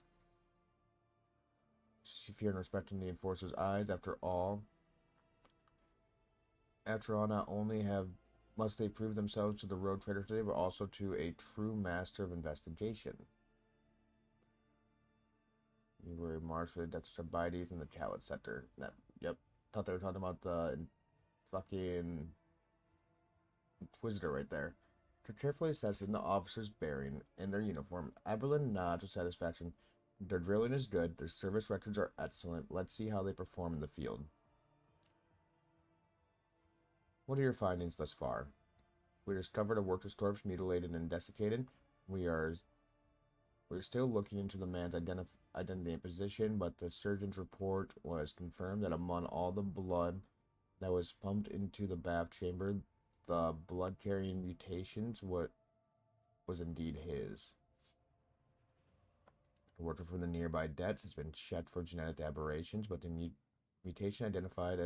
Fear and respect in the Enforcer's eyes, after all, not only must they prove themselves to the road trader today, but also to a true master of investigation. You were marched with the Detrabites in the Chalet Sector. Yep. Thought they were talking about the fucking Inquisitor right there. To carefully assessing the officer's bearing and their uniform, Aberlin nods with satisfaction. Their drilling is good, their service records are excellent. Let's see how they perform in the field. What are your findings thus far? We discovered a worker's corpse mutilated and desiccated. We're still looking into the man's identity and position, but the surgeon's report was confirmed that among all the blood that was pumped into the bath chamber, the blood-carrying mutations was indeed his. A worker from the nearby debts has been checked for genetic aberrations, but the mutations identified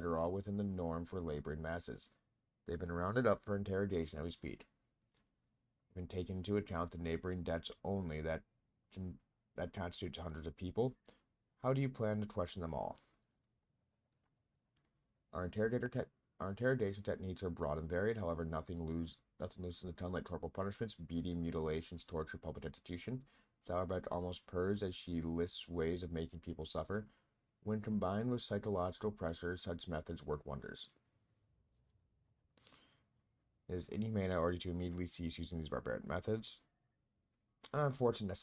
are all within the norm for laboring masses. They've been rounded up for interrogation as we speak. Been taken into account the neighboring debts only that constitutes hundreds of people. How do you plan to question them all? Our interrogation techniques are broad and varied. However, nothing loosens the tongue like corporal punishments, beating, mutilations, torture, public execution. Sauerbeck almost purrs as she lists ways of making people suffer. When combined with psychological pressure, such methods work wonders. It is inhumane already to immediately cease using these barbaric methods. An unfortunate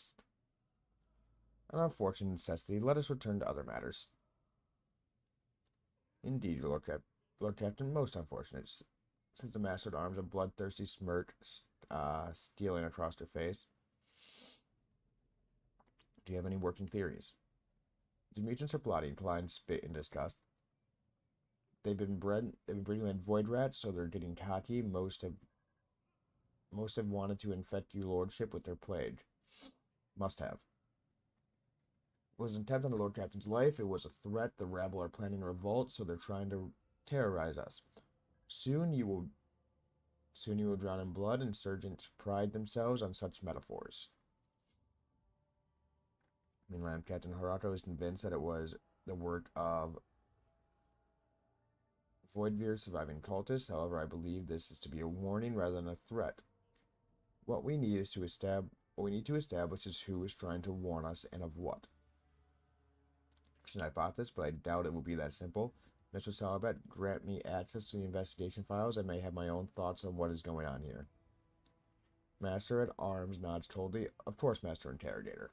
necessity. Let us return to other matters. Indeed, Lord Captain, most unfortunate, says the Master at Arms, a bloodthirsty smirk stealing across her face. Do you have any working theories? The mutants are plotting. Klein spit in disgust. They've been breeding like void rats, so they're getting cocky. Most have wanted to infect your lordship with their plague. Must have. It was an attempt on the Lord Captain's life. It was a threat. The rabble are planning a revolt, so they're trying to terrorize us. Soon you will drown in blood. Insurgents pride themselves on such metaphors. Meanwhile, Captain Harato is convinced that it was the work of Voidveer surviving cultists. However, I believe this is to be a warning rather than a threat. What we need to establish is who is trying to warn us and of what. An hypothesis, but I doubt it will be that simple. Mr. Sauerbeck, grant me access to the investigation files. I may have my own thoughts on what is going on here. Master at Arms nods coldly. Of course, Master Interrogator.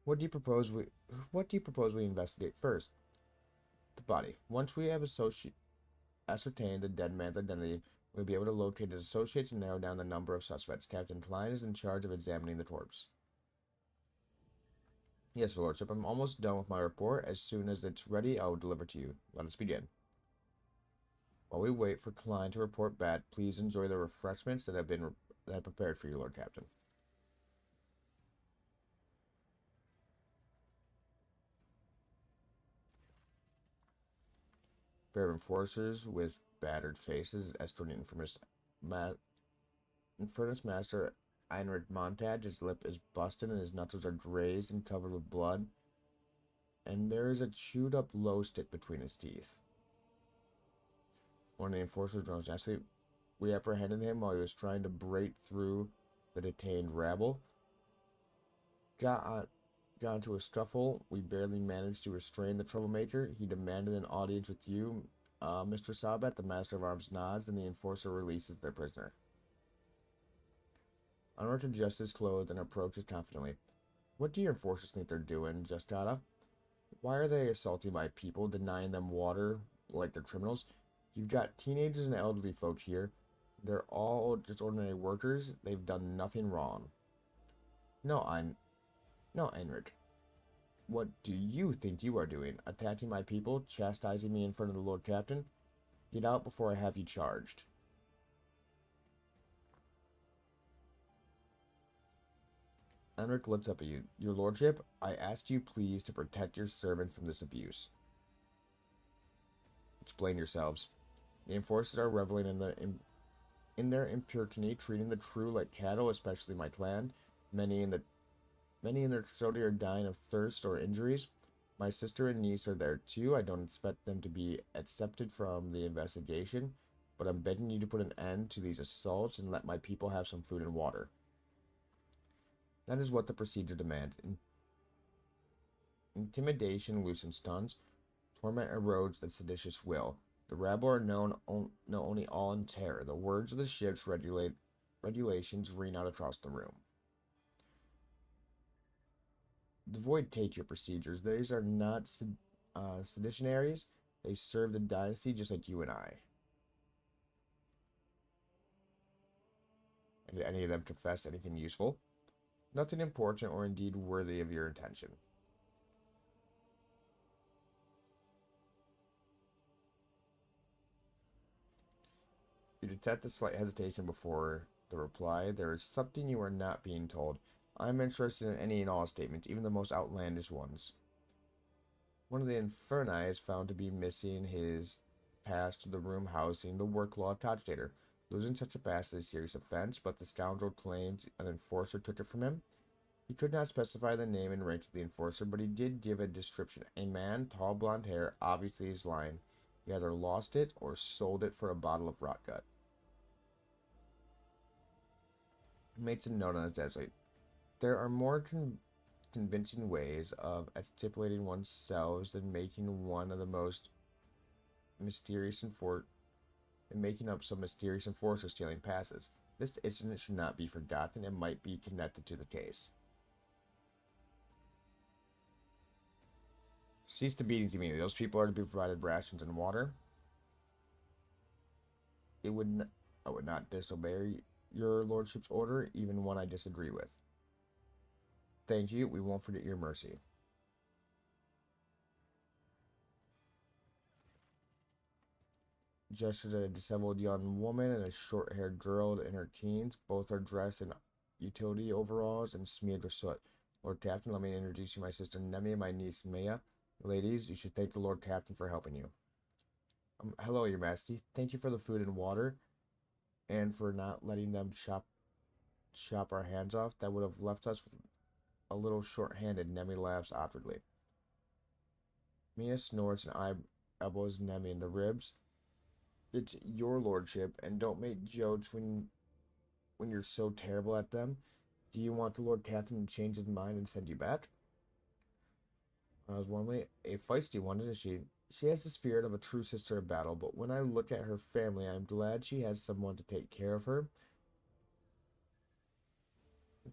What do you propose we investigate first? The body. Once we have ascertained the dead man's identity, we'll be able to locate his associates and narrow down the number of suspects. Captain Klein is in charge of examining the corpse. Yes, Your Lordship, I'm almost done with my report. As soon as it's ready, I will deliver to you. Let us begin. While we wait for Klein to report back, please enjoy the refreshments that have been prepared for you, Lord Captain. Pair of enforcers with battered faces escorting Infernus Master Heinrich Montage. His lip is busted and his knuckles are grazed and covered with blood. And there is a chewed up glow stick between his teeth. One of the enforcers groans naturally. We apprehended him while he was trying to break through the detained rabble. Got into a scuffle. We barely managed to restrain the troublemaker. He demanded an audience with you, Mr. Sauerbeck. The Master of Arms nods, and the enforcer releases their prisoner. Onward to Justice clothed and approaches confidently. What do your enforcers think they're doing, Justada? Why are they assaulting my people, denying them water like they're criminals? You've got teenagers and elderly folk here. They're all just ordinary workers. They've done nothing wrong. No, Heinrich. What do you think you are doing? Attacking my people? Chastising me in front of the Lord Captain? Get out before I have you charged. Heinrich looks up at you. Your Lordship, I asked you please to protect your servant from this abuse. Explain yourselves. The enforcers are reveling in their impurity, treating the true like cattle, especially my clan. Many in their custody are dying of thirst or injuries. My sister and niece are there too. I don't expect them to be accepted from the investigation, but I'm begging you to put an end to these assaults and let my people have some food and water. That is what the procedure demands. Intimidation loosens tongues. Torment erodes the seditious will. The rabble are know only awe and terror. The words of the ship's regulations ring out across the room. The Void take your procedures. These are not seditionaries. They serve the dynasty just like you and I. And did any of them confess anything useful? Nothing important or indeed worthy of your attention. You detect a slight hesitation before the reply. There is something you are not being told. I am interested in any and all statements, even the most outlandish ones. One of the Inferni is found to be missing his pass to the room housing the work law Cogitator. Losing such a pass is a serious offense, but the scoundrel claims an enforcer took it from him. He could not specify the name and rank of the enforcer, but he did give a description. A man, tall blonde hair, obviously his line. He either lost it or sold it for a bottle of rot gut. He makes a note on his website. There are more convincing ways of stipulating oneself than making one of the most mysterious making up some mysterious enforcer stealing passes. This incident should not be forgotten and might be connected to the case. Cease the beatings immediately. Those people are to be provided rations and water. I would not disobey your lordship's order, even one I disagree with. Thank you. We won't forget your mercy. Gestures at a disheveled young woman and a short-haired girl in her teens. Both are dressed in utility overalls and smeared with soot. Lord Captain, let me introduce you my sister Nemi and my niece Maya. Ladies, you should thank the Lord Captain for helping you. Hello, Your Majesty. Thank you for the food and water, and for not letting them chop our hands off. That would have left us with a little short-handed. Nemi laughs awkwardly. Mia snorts and elbows Nemi in the ribs. It's your lordship, and don't make jokes when you're so terrible at them. Do you want the Lord Captain to change his mind and send you back? I was warmly a feisty one, isn't she? She has the spirit of a true sister of battle, but when I look at her family, I'm glad she has someone to take care of her.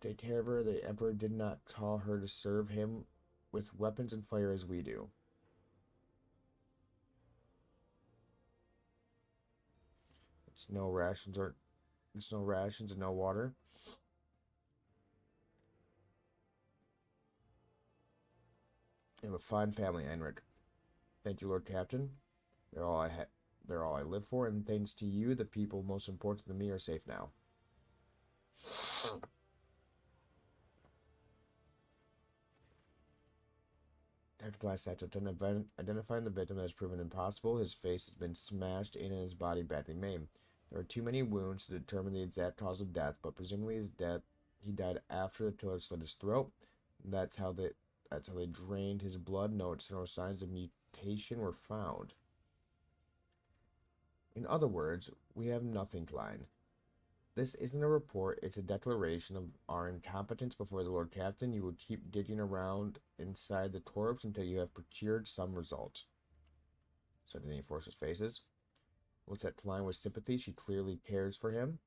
The Emperor did not call her to serve him with weapons and fire as we do. It's no rations and no water. You have a fine family, Enric. Thank you, Lord Captain. They're all I live for, and thanks to you, the people most important to me are safe now. After the last act of identifying the victim has proven impossible. His face has been smashed in and his body badly maimed. There are too many wounds to determine the exact cause of death, but presumably he died after the killer slit his throat. That's how they drained his blood. No external signs of mutation were found. In other words, we have nothing, Klein. This isn't a report, it's a declaration of our incompetence before the Lord Captain. You will keep digging around inside the corpse until you have procured some result. Said the enforcer's faces. Looks at Klein with sympathy. She clearly cares for him,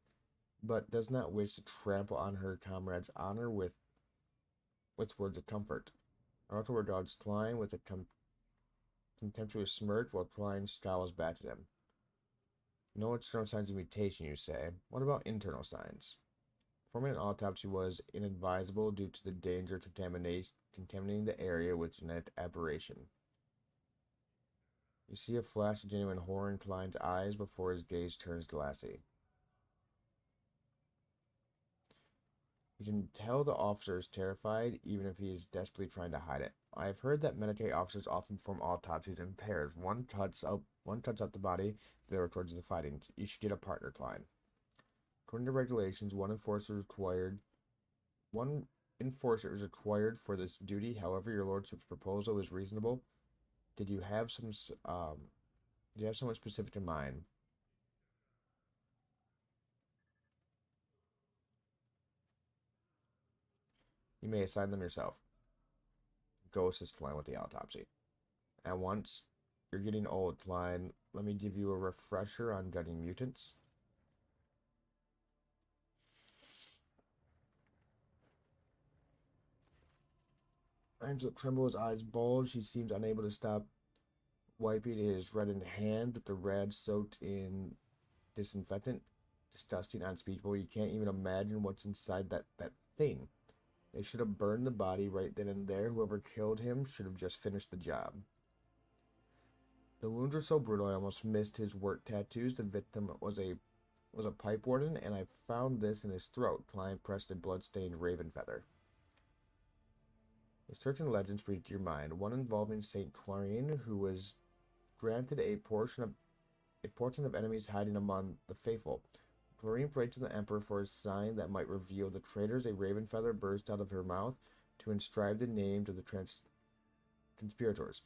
but does not wish to trample on her comrade's honor with words of comfort. Arthur regards Klein with a contemptuous smirk while Klein scowls back at him. No external signs of mutation, you say. What about internal signs? Performing an autopsy was inadvisable due to the danger of contaminating the area with genetic aberration. You see a flash of genuine horror in Klein's eyes before his gaze turns glassy. You can tell the officer is terrified, even if he is desperately trying to hide it. I have heard that military officers often perform autopsies in pairs. One cuts up the body, the other towards the fighting. You should get a partner, Klein. According to regulations, one enforcer is required for this duty. However, your lordship's proposal is reasonable. Did you have someone specific in mind? You may assign them yourself. Go assist Klein with the autopsy. At once, you're getting old, Klein. Let me give you a refresher on gutting mutants. Hands look tremble, his eyes bulge. He seems unable to stop wiping his reddened hand with the rag soaked in disinfectant. Disgusting, unspeakable. You can't even imagine what's inside that thing. They should have burned the body right then and there. Whoever killed him should have just finished the job. The wounds were so brutal I almost missed his work tattoos. The victim was a pipe warden, and I found this in his throat. Klein pressed a blood-stained raven feather. A certain legend springs to your mind, one involving Saint Clarine, who was granted a portion of enemies hiding among the faithful. Clarine prayed to the Emperor for a sign that might reveal the traitors. A raven feather burst out of her mouth to inscribe the names of the conspirators.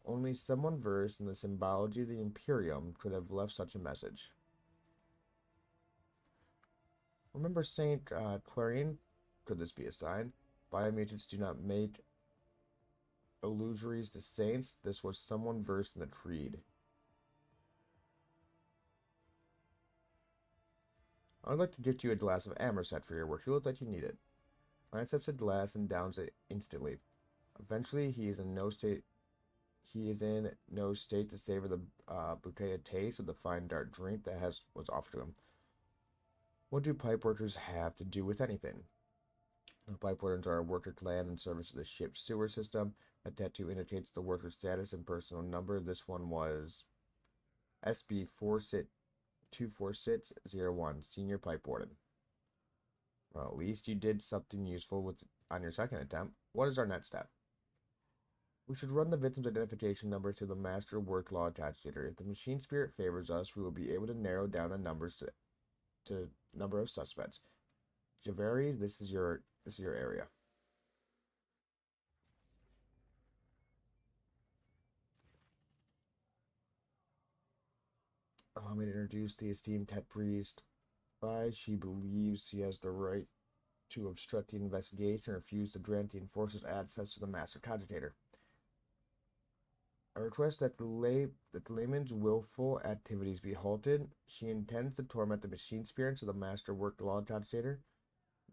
Only someone versed in the symbology of the Imperium could have left such a message. Remember Saint Clarine? Could this be a sign? Biomutants do not make illusories to saints. This was someone versed in the creed. I would like to get you a glass of Amerset for your work. You look like you need it. Lance accepts the glass and downs it instantly. Eventually, he is in no state to savor the bouquet taste of the fine dark drink that was offered to him. What do pipe workers have to do with anything? The pipe wardens are a worker clan in service of the ship's sewer system. A tattoo indicates the worker's status and personal number. This one was SB 24601, Senior Pipe Warden. Well, at least you did something useful on your second attempt. What is our next step? We should run the victim's identification number through the Master Work Law Attestator. If the machine spirit favors us, we will be able to narrow down the numbers to number of suspects. Javeri, this is your area. Allow me to introduce the esteemed Tet Priest. She believes she has the right to obstruct the investigation and refuse to grant the enforcer's access to the Master Cogitator. I request that the layman's willful activities be halted. She intends to torment the machine spirits of the Master Work Law Cogitator.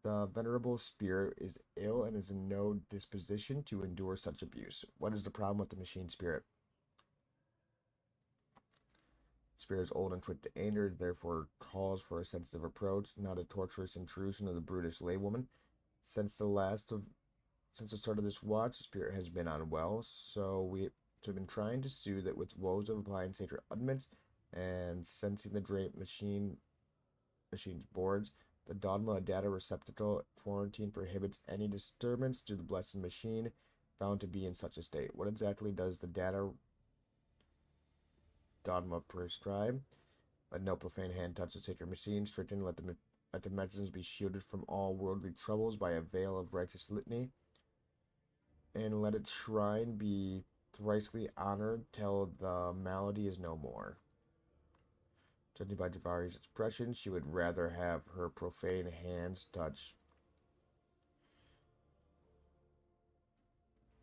The venerable spirit is ill and is in no disposition to endure such abuse. What is the problem with the machine spirit? Spirit is old and quick to anger, therefore calls for a sensitive approach, not a torturous intrusion of the brutish laywoman. Since the start of this watch, the spirit has been unwell, so we have been trying to soothe it with woes of applying sacred ointments and sensing the draped machine's boards. The dogma of data receptacle quarantine prohibits any disturbance to the blessed machine found to be in such a state. What exactly does the data dogma prescribe? Let no profane hand touch the sacred machine. Stricken, let the medicines be shielded from all worldly troubles by a veil of righteous litany. And let its shrine be thricely honored till the malady is no more. Judging by Javari's expression, she would rather have her profane hands touch.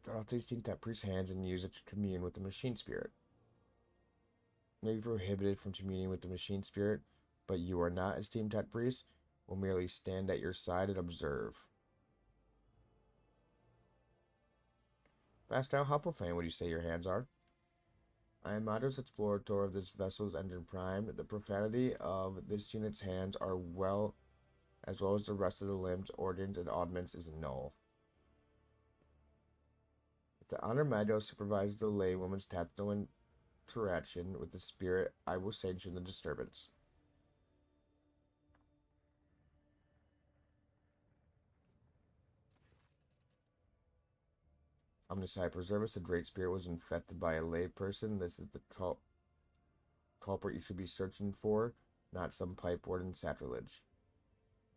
Cut off the esteemed Tet Priest's hands and use it to commune with the machine spirit. May be prohibited from communing with the machine spirit, but you are not, esteemed Tet Priest. Will merely stand at your side and observe. Bastel, how profane would you say your hands are? I am modest explorator of this vessel's engine prime. The profanity of this unit's hands are as well as the rest of the limbs, organs, and oddments is null. If the Honor Mago supervises the laywoman's tactile interaction with the spirit, I will sanction the disturbance. Omnisci, preserve us. The Great Spirit was infected by a layperson. This is the culprit you should be searching for, not some pipe warden sacrilege.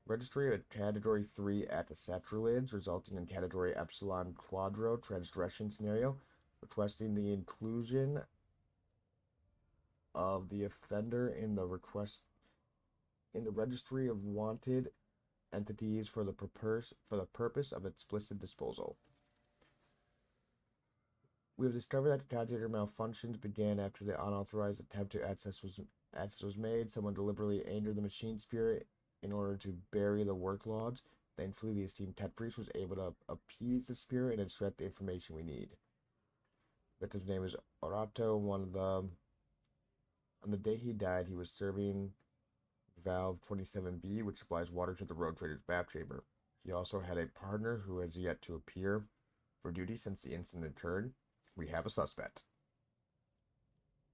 Registry of Category 3 at the sacrilege, resulting in Category Epsilon Quadro transgression scenario, requesting the inclusion of the offender in the registry of wanted entities for the purpose of explicit disposal. We have discovered that the calculator malfunctions began after the unauthorized attempt to access was made. Someone deliberately angered the machine spirit in order to bury the work logs. Thankfully, the esteemed tech priest was able to appease the spirit and extract the information we need. The victim's name is Orato. On the day he died, he was serving valve 27B, which supplies water to the road trader's bath chamber. He also had a partner who has yet to appear for duty since the incident occurred. We have a suspect.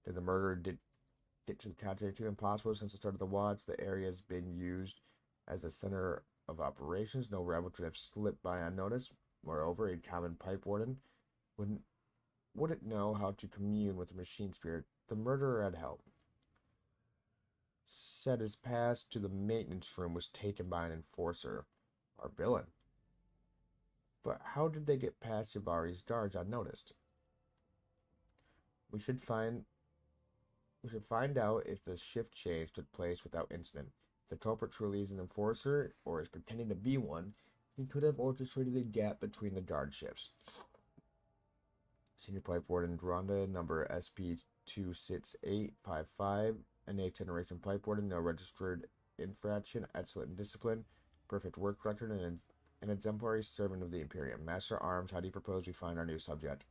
Did the murderer get to the calculator too impossible? Since the start of the watch, the area has been used as a center of operations. No rebel could have slipped by unnoticed. Moreover, a common pipe warden wouldn't know how to commune with the machine spirit. The murderer had help. Said his pass to the maintenance room was taken by an enforcer, our villain. But how did they get past Jabari's guards unnoticed? We should find out if the shift change took place without incident. If the culprit truly is an enforcer, or is pretending to be one, he could have orchestrated a gap between the guard shifts. Senior Pipe Warden Duranda, number SP26855, an 8th generation pipe warden, no registered infraction, excellent in discipline, perfect work record, and an exemplary servant of the Imperium. Master Arms, how do you propose we find our new subject?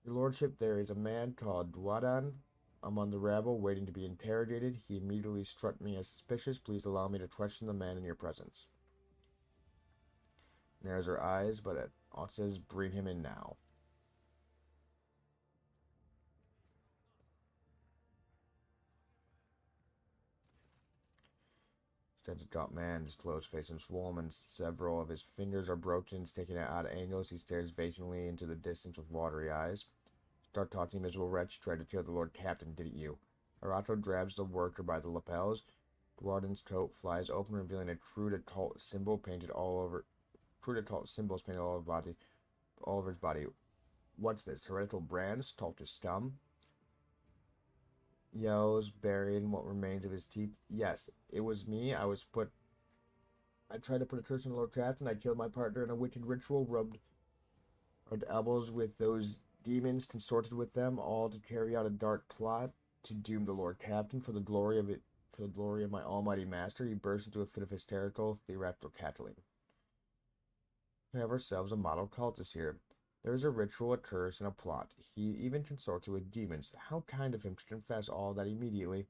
Your Lordship, there is a man called Dwadan among the rabble waiting to be interrogated. He immediately struck me as suspicious. Please allow me to question the man in your presence. Narrows her eyes, but it also says, bring him in now. Stands a drop man, his closed face and swollen, and several of his fingers are broken, sticking at odd angles. He stares vacantly into the distance with watery eyes. Start talking, miserable wretch. You tried to kill the Lord Captain, didn't you? Arato grabs the worker by the lapels. Dwarden's coat flies open, revealing a crude occult symbol painted all over. Crude occult symbols painted all over his body. What's this? Heretical brands? Talk to scum? Yells, burying what remains of his teeth. Yes, it was me. I tried to put a curse on the Lord Captain. I killed my partner in a wicked ritual, rubbed elbows with those demons, consorted with them, all to carry out a dark plot to doom the Lord Captain for the glory of my almighty master. He burst into a fit of hysterical, theatrical cackling. We have ourselves a model cultist here. There is a ritual, a curse, and a plot. He even consorted with demons. How kind of him to confess all that immediately.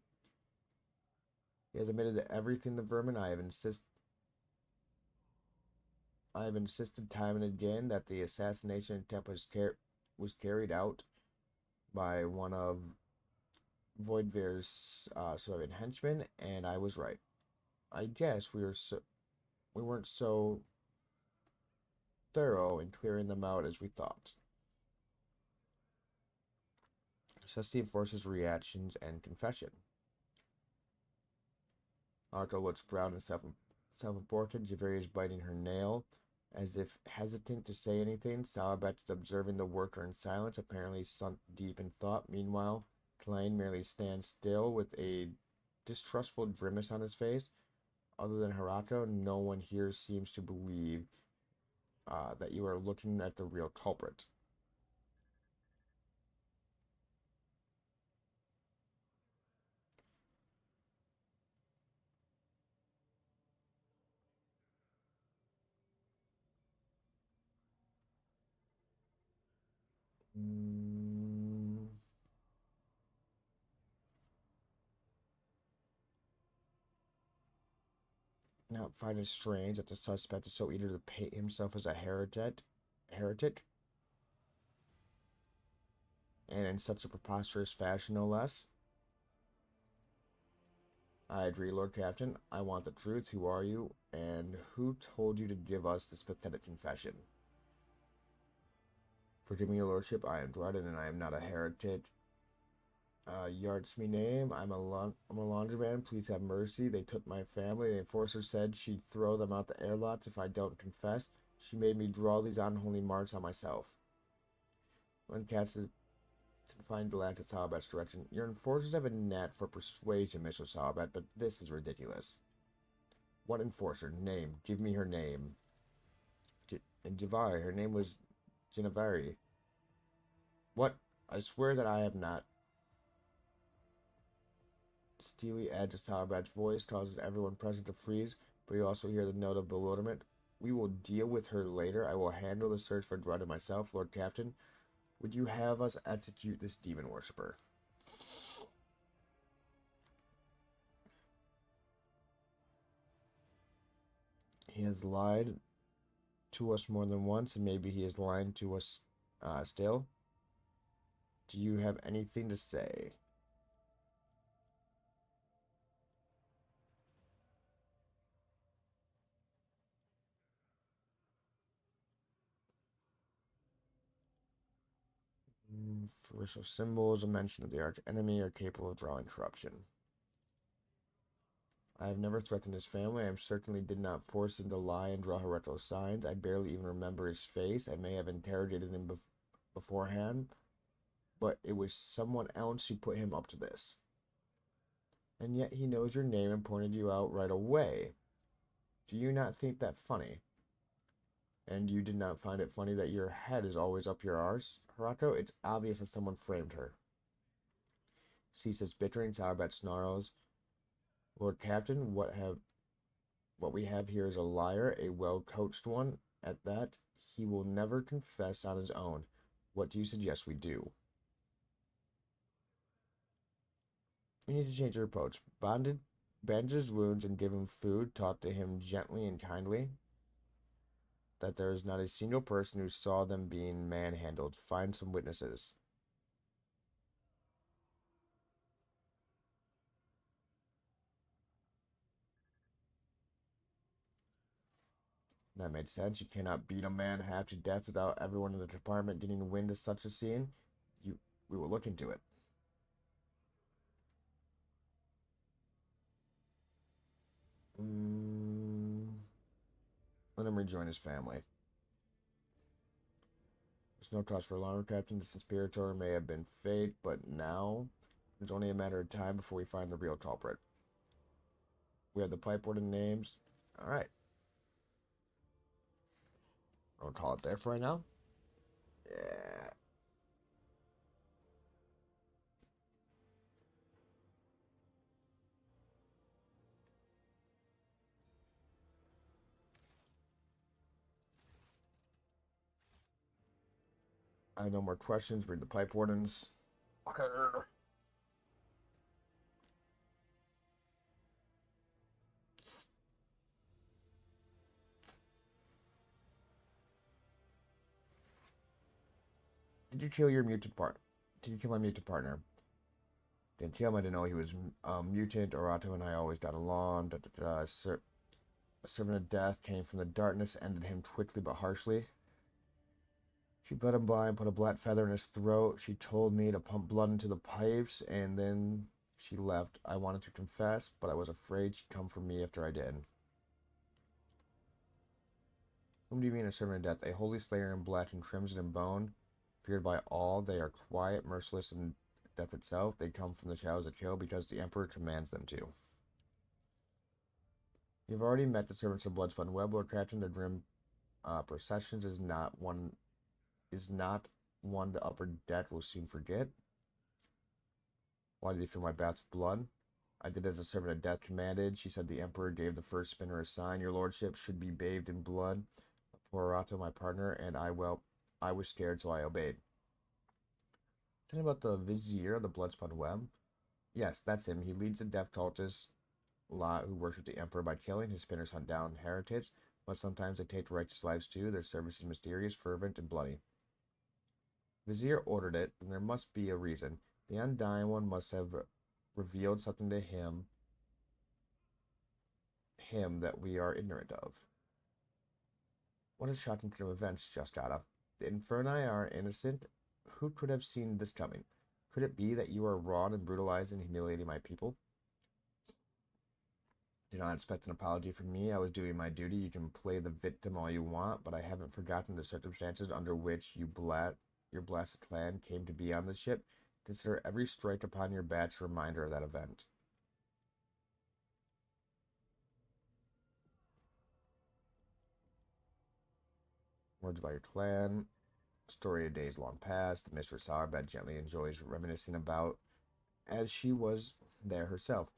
He has admitted to everything, the vermin. I have insisted time and again that the assassination attempt was carried out by one of Voidvir's surviving henchmen, and I was right. I guess we weren't so thorough in clearing them out as we thought. Assess the enforcer's reactions and confession. Arco looks proud and self-important. Javeri is biting her nail, as if hesitant to say anything. Salabek is observing the worker in silence, apparently sunk deep in thought. Meanwhile, Klein merely stands still with a distrustful grimace on his face. Other than Hirako, no one here seems to believe that you are looking at the real culprit. Now, find it strange that the suspect is so eager to paint himself as a heretic, and in such a preposterous fashion, no less. I agree, Lord Captain. I want the truth. Who are you, and who told you to give us this pathetic confession? Forgive me, your lordship, I am Dryden, and I am not a heretic. Yards me name, I'm a laundryman, please have mercy. They took my family, the enforcer said she'd throw them out the airlots if I don't confess. She made me draw these unholy marks on myself. When cast is to find the glance at Salabat's direction. Your enforcers have a net for persuasion, Mr. Salabat, but this is ridiculous. What enforcer? Name. Give me her name. Javari. Her name was Genevari. What? I swear that I have not. Steely edge of Salabat's voice causes everyone present to freeze, but you also hear the note of bewilderment. We will deal with her later. I will handle the search for Dryden myself, Lord Captain. Would you have us execute this demon worshipper? He has lied to us more than once, and maybe he is lying to us still. Do you have anything to say? Racial symbols, a mention of the arch enemy, are capable of drawing corruption. I have never threatened his family. I certainly did not force him to lie and draw heretical signs. I barely even remember his face. I may have interrogated him beforehand, but it was someone else who put him up to this. And yet he knows your name and pointed you out right away. Do you not think that funny? And you did not find it funny that your head is always up your arse? Harato, it's obvious that someone framed her. Ceases bittering, Salabat snarls. Lord Captain, what we have here is a liar, a well-coached one. At that, he will never confess on his own. What do you suggest we do? We need to change our approach. Bandage his wounds and give him food, talk to him gently and kindly. That there is not a single person who saw them being manhandled. Find some witnesses. That made sense. You cannot beat a man half to death without everyone in the department getting wind of such a scene. We will look into it. Let him rejoin his family. There's no cause for alarm, Captain. This conspirator may have been fate, but now it's only a matter of time before we find the real culprit. We have the pipe order names. All right. I'll call it there for right now. Yeah. I have no more questions. Read the pipe wardens. Okay. Did you kill your mutant partner? Did you kill my mutant partner? Didn't kill him. I didn't know he was mutant. Orato and I always got along. A servant of death came from the darkness, ended him quickly but harshly. She bled him blind, put a black feather in his throat. She told me to pump blood into the pipes, and then she left. I wanted to confess, but I was afraid she'd come for me after I did. Whom do you mean a servant of death? A holy slayer in black and crimson and bone, feared by all. They are quiet, merciless, and death itself. They come from the shadows to kill because the Emperor commands them to. You've already met the servants of Bloodspun Web, Lord Captain. The grim processions is not one the upper deck will soon forget. Why did you fill my baths with blood? I did as the servant of death commanded. She said the Emperor gave the first spinner a sign. Your lordship should be bathed in blood. Poor Arato, my partner, and I was scared, so I obeyed. Tell me about the Vizier of the Bloodspun Web. Yes, that's him. He leads the death cultists lot who worship the Emperor by killing. His spinners hunt down heretics, but sometimes they take righteous lives too. Their service is mysterious, fervent, and bloody. Vizier ordered it, and there must be a reason. The Undying One must have revealed something to him that we are ignorant of. What a shocking turn of events, Justata. The Inferni are innocent. Who could have seen this coming? Could it be that you are wrong and brutalizing and humiliating my people? Do not expect an apology from me. I was doing my duty. You can play the victim all you want, but I haven't forgotten the circumstances under which your blasted clan came to be on the ship. Consider every strike upon your badge a reminder of that event. Words about your clan. Story of days long past. The mistress Arbet gently enjoys reminiscing about, as she was there herself.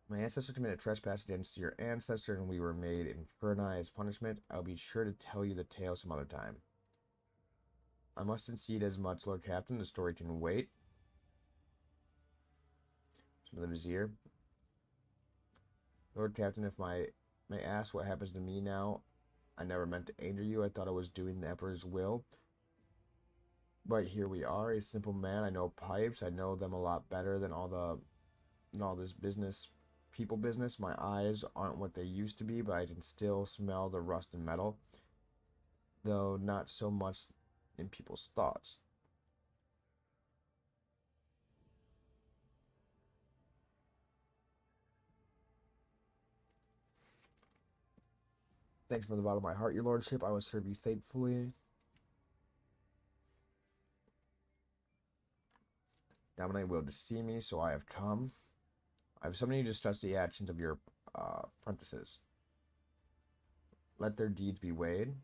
My ancestor committed trespass against your ancestor, and we were made Inferni as punishment. I'll be sure to tell you the tale some other time. I must concede as much, Lord Captain. The story can wait. Some of the Vizier. Lord Captain, if I may ask what happens to me now, I never meant to anger you. I thought I was doing the Emperor's will. But here we are, a simple man. I know pipes. I know them a lot better than all this business, people business. My eyes aren't what they used to be, but I can still smell the rust and metal, though not so much in people's thoughts. Thanks from the bottom of my heart, your lordship. I will serve you faithfully. Dominate will to see me, so I have come. I have summoned you to discuss the actions of your apprentices. Let their deeds be weighed.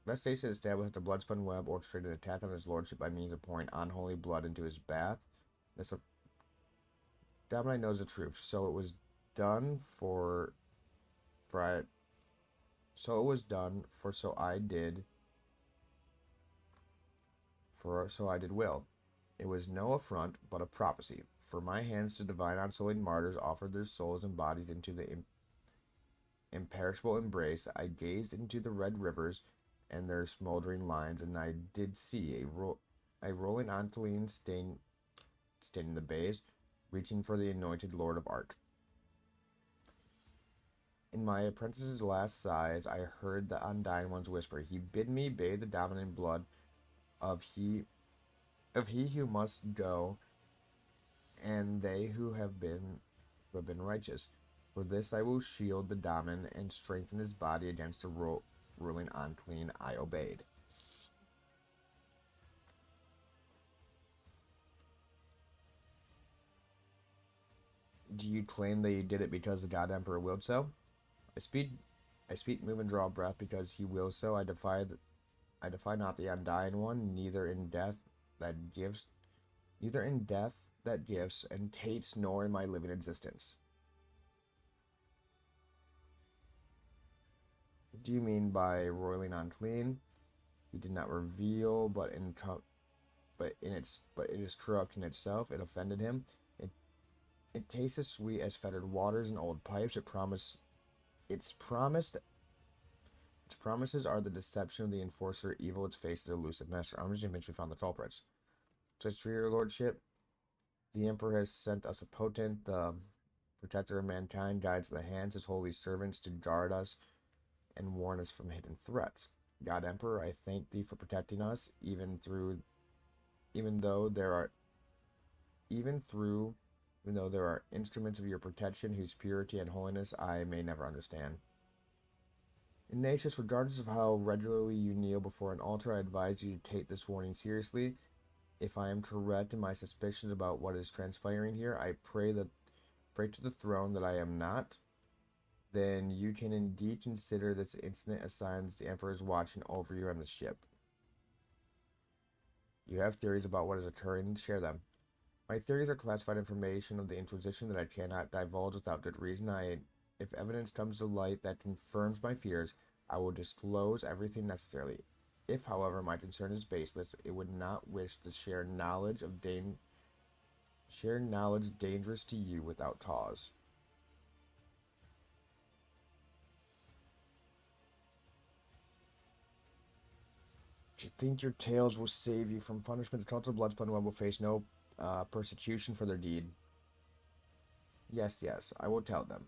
Vestacia established a blood-spun web orchestrated an attack on his lordship by means of pouring unholy blood into his bath. Dominate knows the truth, so it was done so I did will. It was no affront, but a prophecy. For my hands to divine unsullied martyrs offered their souls and bodies into the imperishable embrace. I gazed into the red rivers and their smoldering lines, and I did see a rolling Antolene staining the bays, reaching for the anointed Lord of Arc. In my apprentice's last sighs, I heard the Undying One's whisper. He bid me bathe the dominant blood of he who must go, and they who have been righteous. For this I will shield the dominant and strengthen his body against the ruling unclean. I obeyed. Do you claim that you did it because the God Emperor willed so? I speak, move, and draw breath because he wills so. I defy not the Undying One, neither in death that gives, and takes, nor in my living existence. Do you mean by roiling unclean? He did not reveal, but it is corrupt in itself. It offended him. It tastes as sweet as fettered waters and old pipes. Its promises are the deception of the enforcer, evil its face, the elusive master. I'm just eventually found the culprits. Just for your lordship, the Emperor has sent us a potent, the protector of mankind, guides the hands, his holy servants to guard us and warn us from hidden threats. God Emperor, I thank thee for protecting us, even though there are instruments of your protection whose purity and holiness I may never understand. Ignatius, regardless of how regularly you kneel before an altar, I advise you to take this warning seriously. If I am correct in my suspicions about what is transpiring here, I pray to the throne that I am not. Then you can indeed consider this incident as signs the Emperor is watching over you and the ship. You have theories about what is occurring, share them. My theories are classified information of the Inquisition that I cannot divulge without good reason. If evidence comes to light that confirms my fears, I will disclose everything necessarily. If, however, my concern is baseless, it would not wish to share knowledge dangerous to you without cause. Do you think your tales will save you from punishment? The cult of Bloodspun Web will face no persecution for their deed. Yes, I will tell them.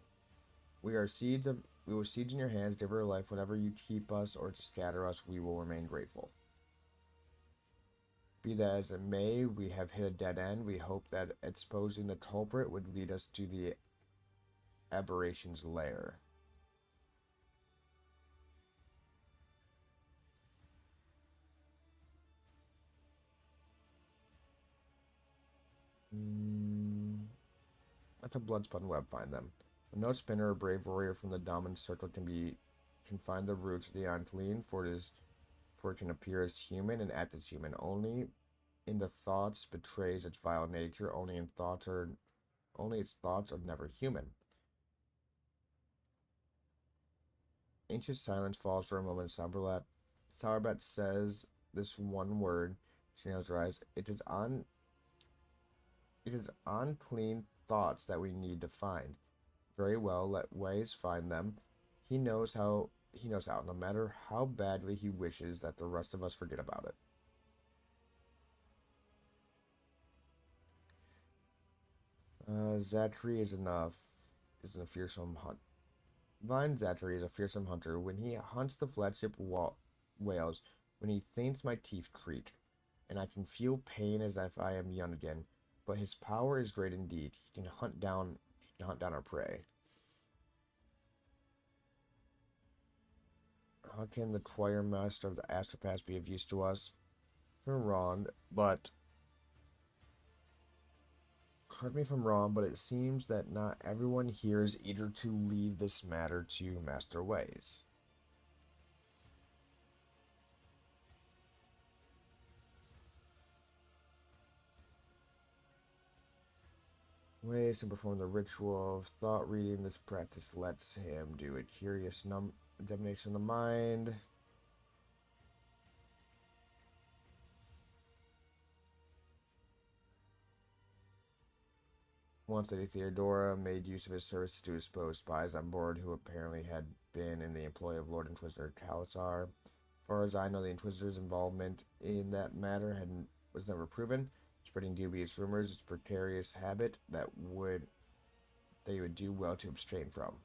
We are seeds of We will siege in your hands, deliver our life. Whenever you keep us or to scatter us, we will remain grateful. Be that as it may, we have hit a dead end. We hope that exposing the culprit would lead us to the aberration's lair. Let the blood-spun web find them. When no spinner or brave warrior from the dominant circle can find the root of the unclean, for it can appear as human and act as human. Only in the thoughts betrays its vile nature. Only its thoughts are never human. Ancient silence falls for a moment. Sourbat says this one word. She knows her eyes. It is unclean thoughts that we need to find. Very well, let Ways find them. He knows how, no matter how badly he wishes that the rest of us forget about it. Zachary is a fearsome hunt. Vine Zachary is a fearsome hunter. When he hunts the flagship whales, when he thinks my teeth creak, and I can feel pain as if I am young again. But his power is great indeed. He can hunt down our prey. How can the choir master of the Astropath be of use to us? You're wrong, but correct me if I'm wrong, but it seems that not everyone here is eager to leave this matter to Master Ways. Ways to perform the ritual of thought reading. This practice lets him do a curious examination of the mind. Once Lady Theodora made use of his services to expose spies on board who apparently had been in the employ of Lord Inquisitor Talasar. As far as I know, the Inquisitor's involvement in that matter was never proven. Spreading dubious rumors is a precarious habit that they would do well to abstain from.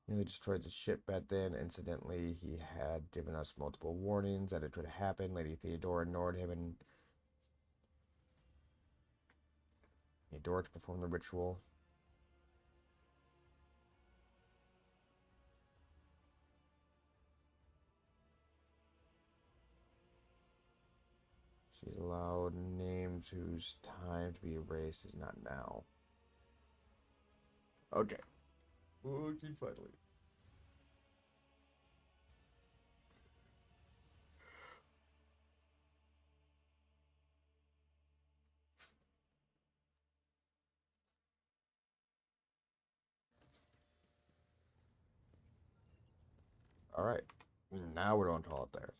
Nearly destroyed the ship back then. Incidentally, he had given us multiple warnings that it could happen. Lady Theodora ignored him and he adored to perform the ritual. She's allowed names whose time to be erased is not now. Okay. Okay, finally. Alright. Now we're going to call it there.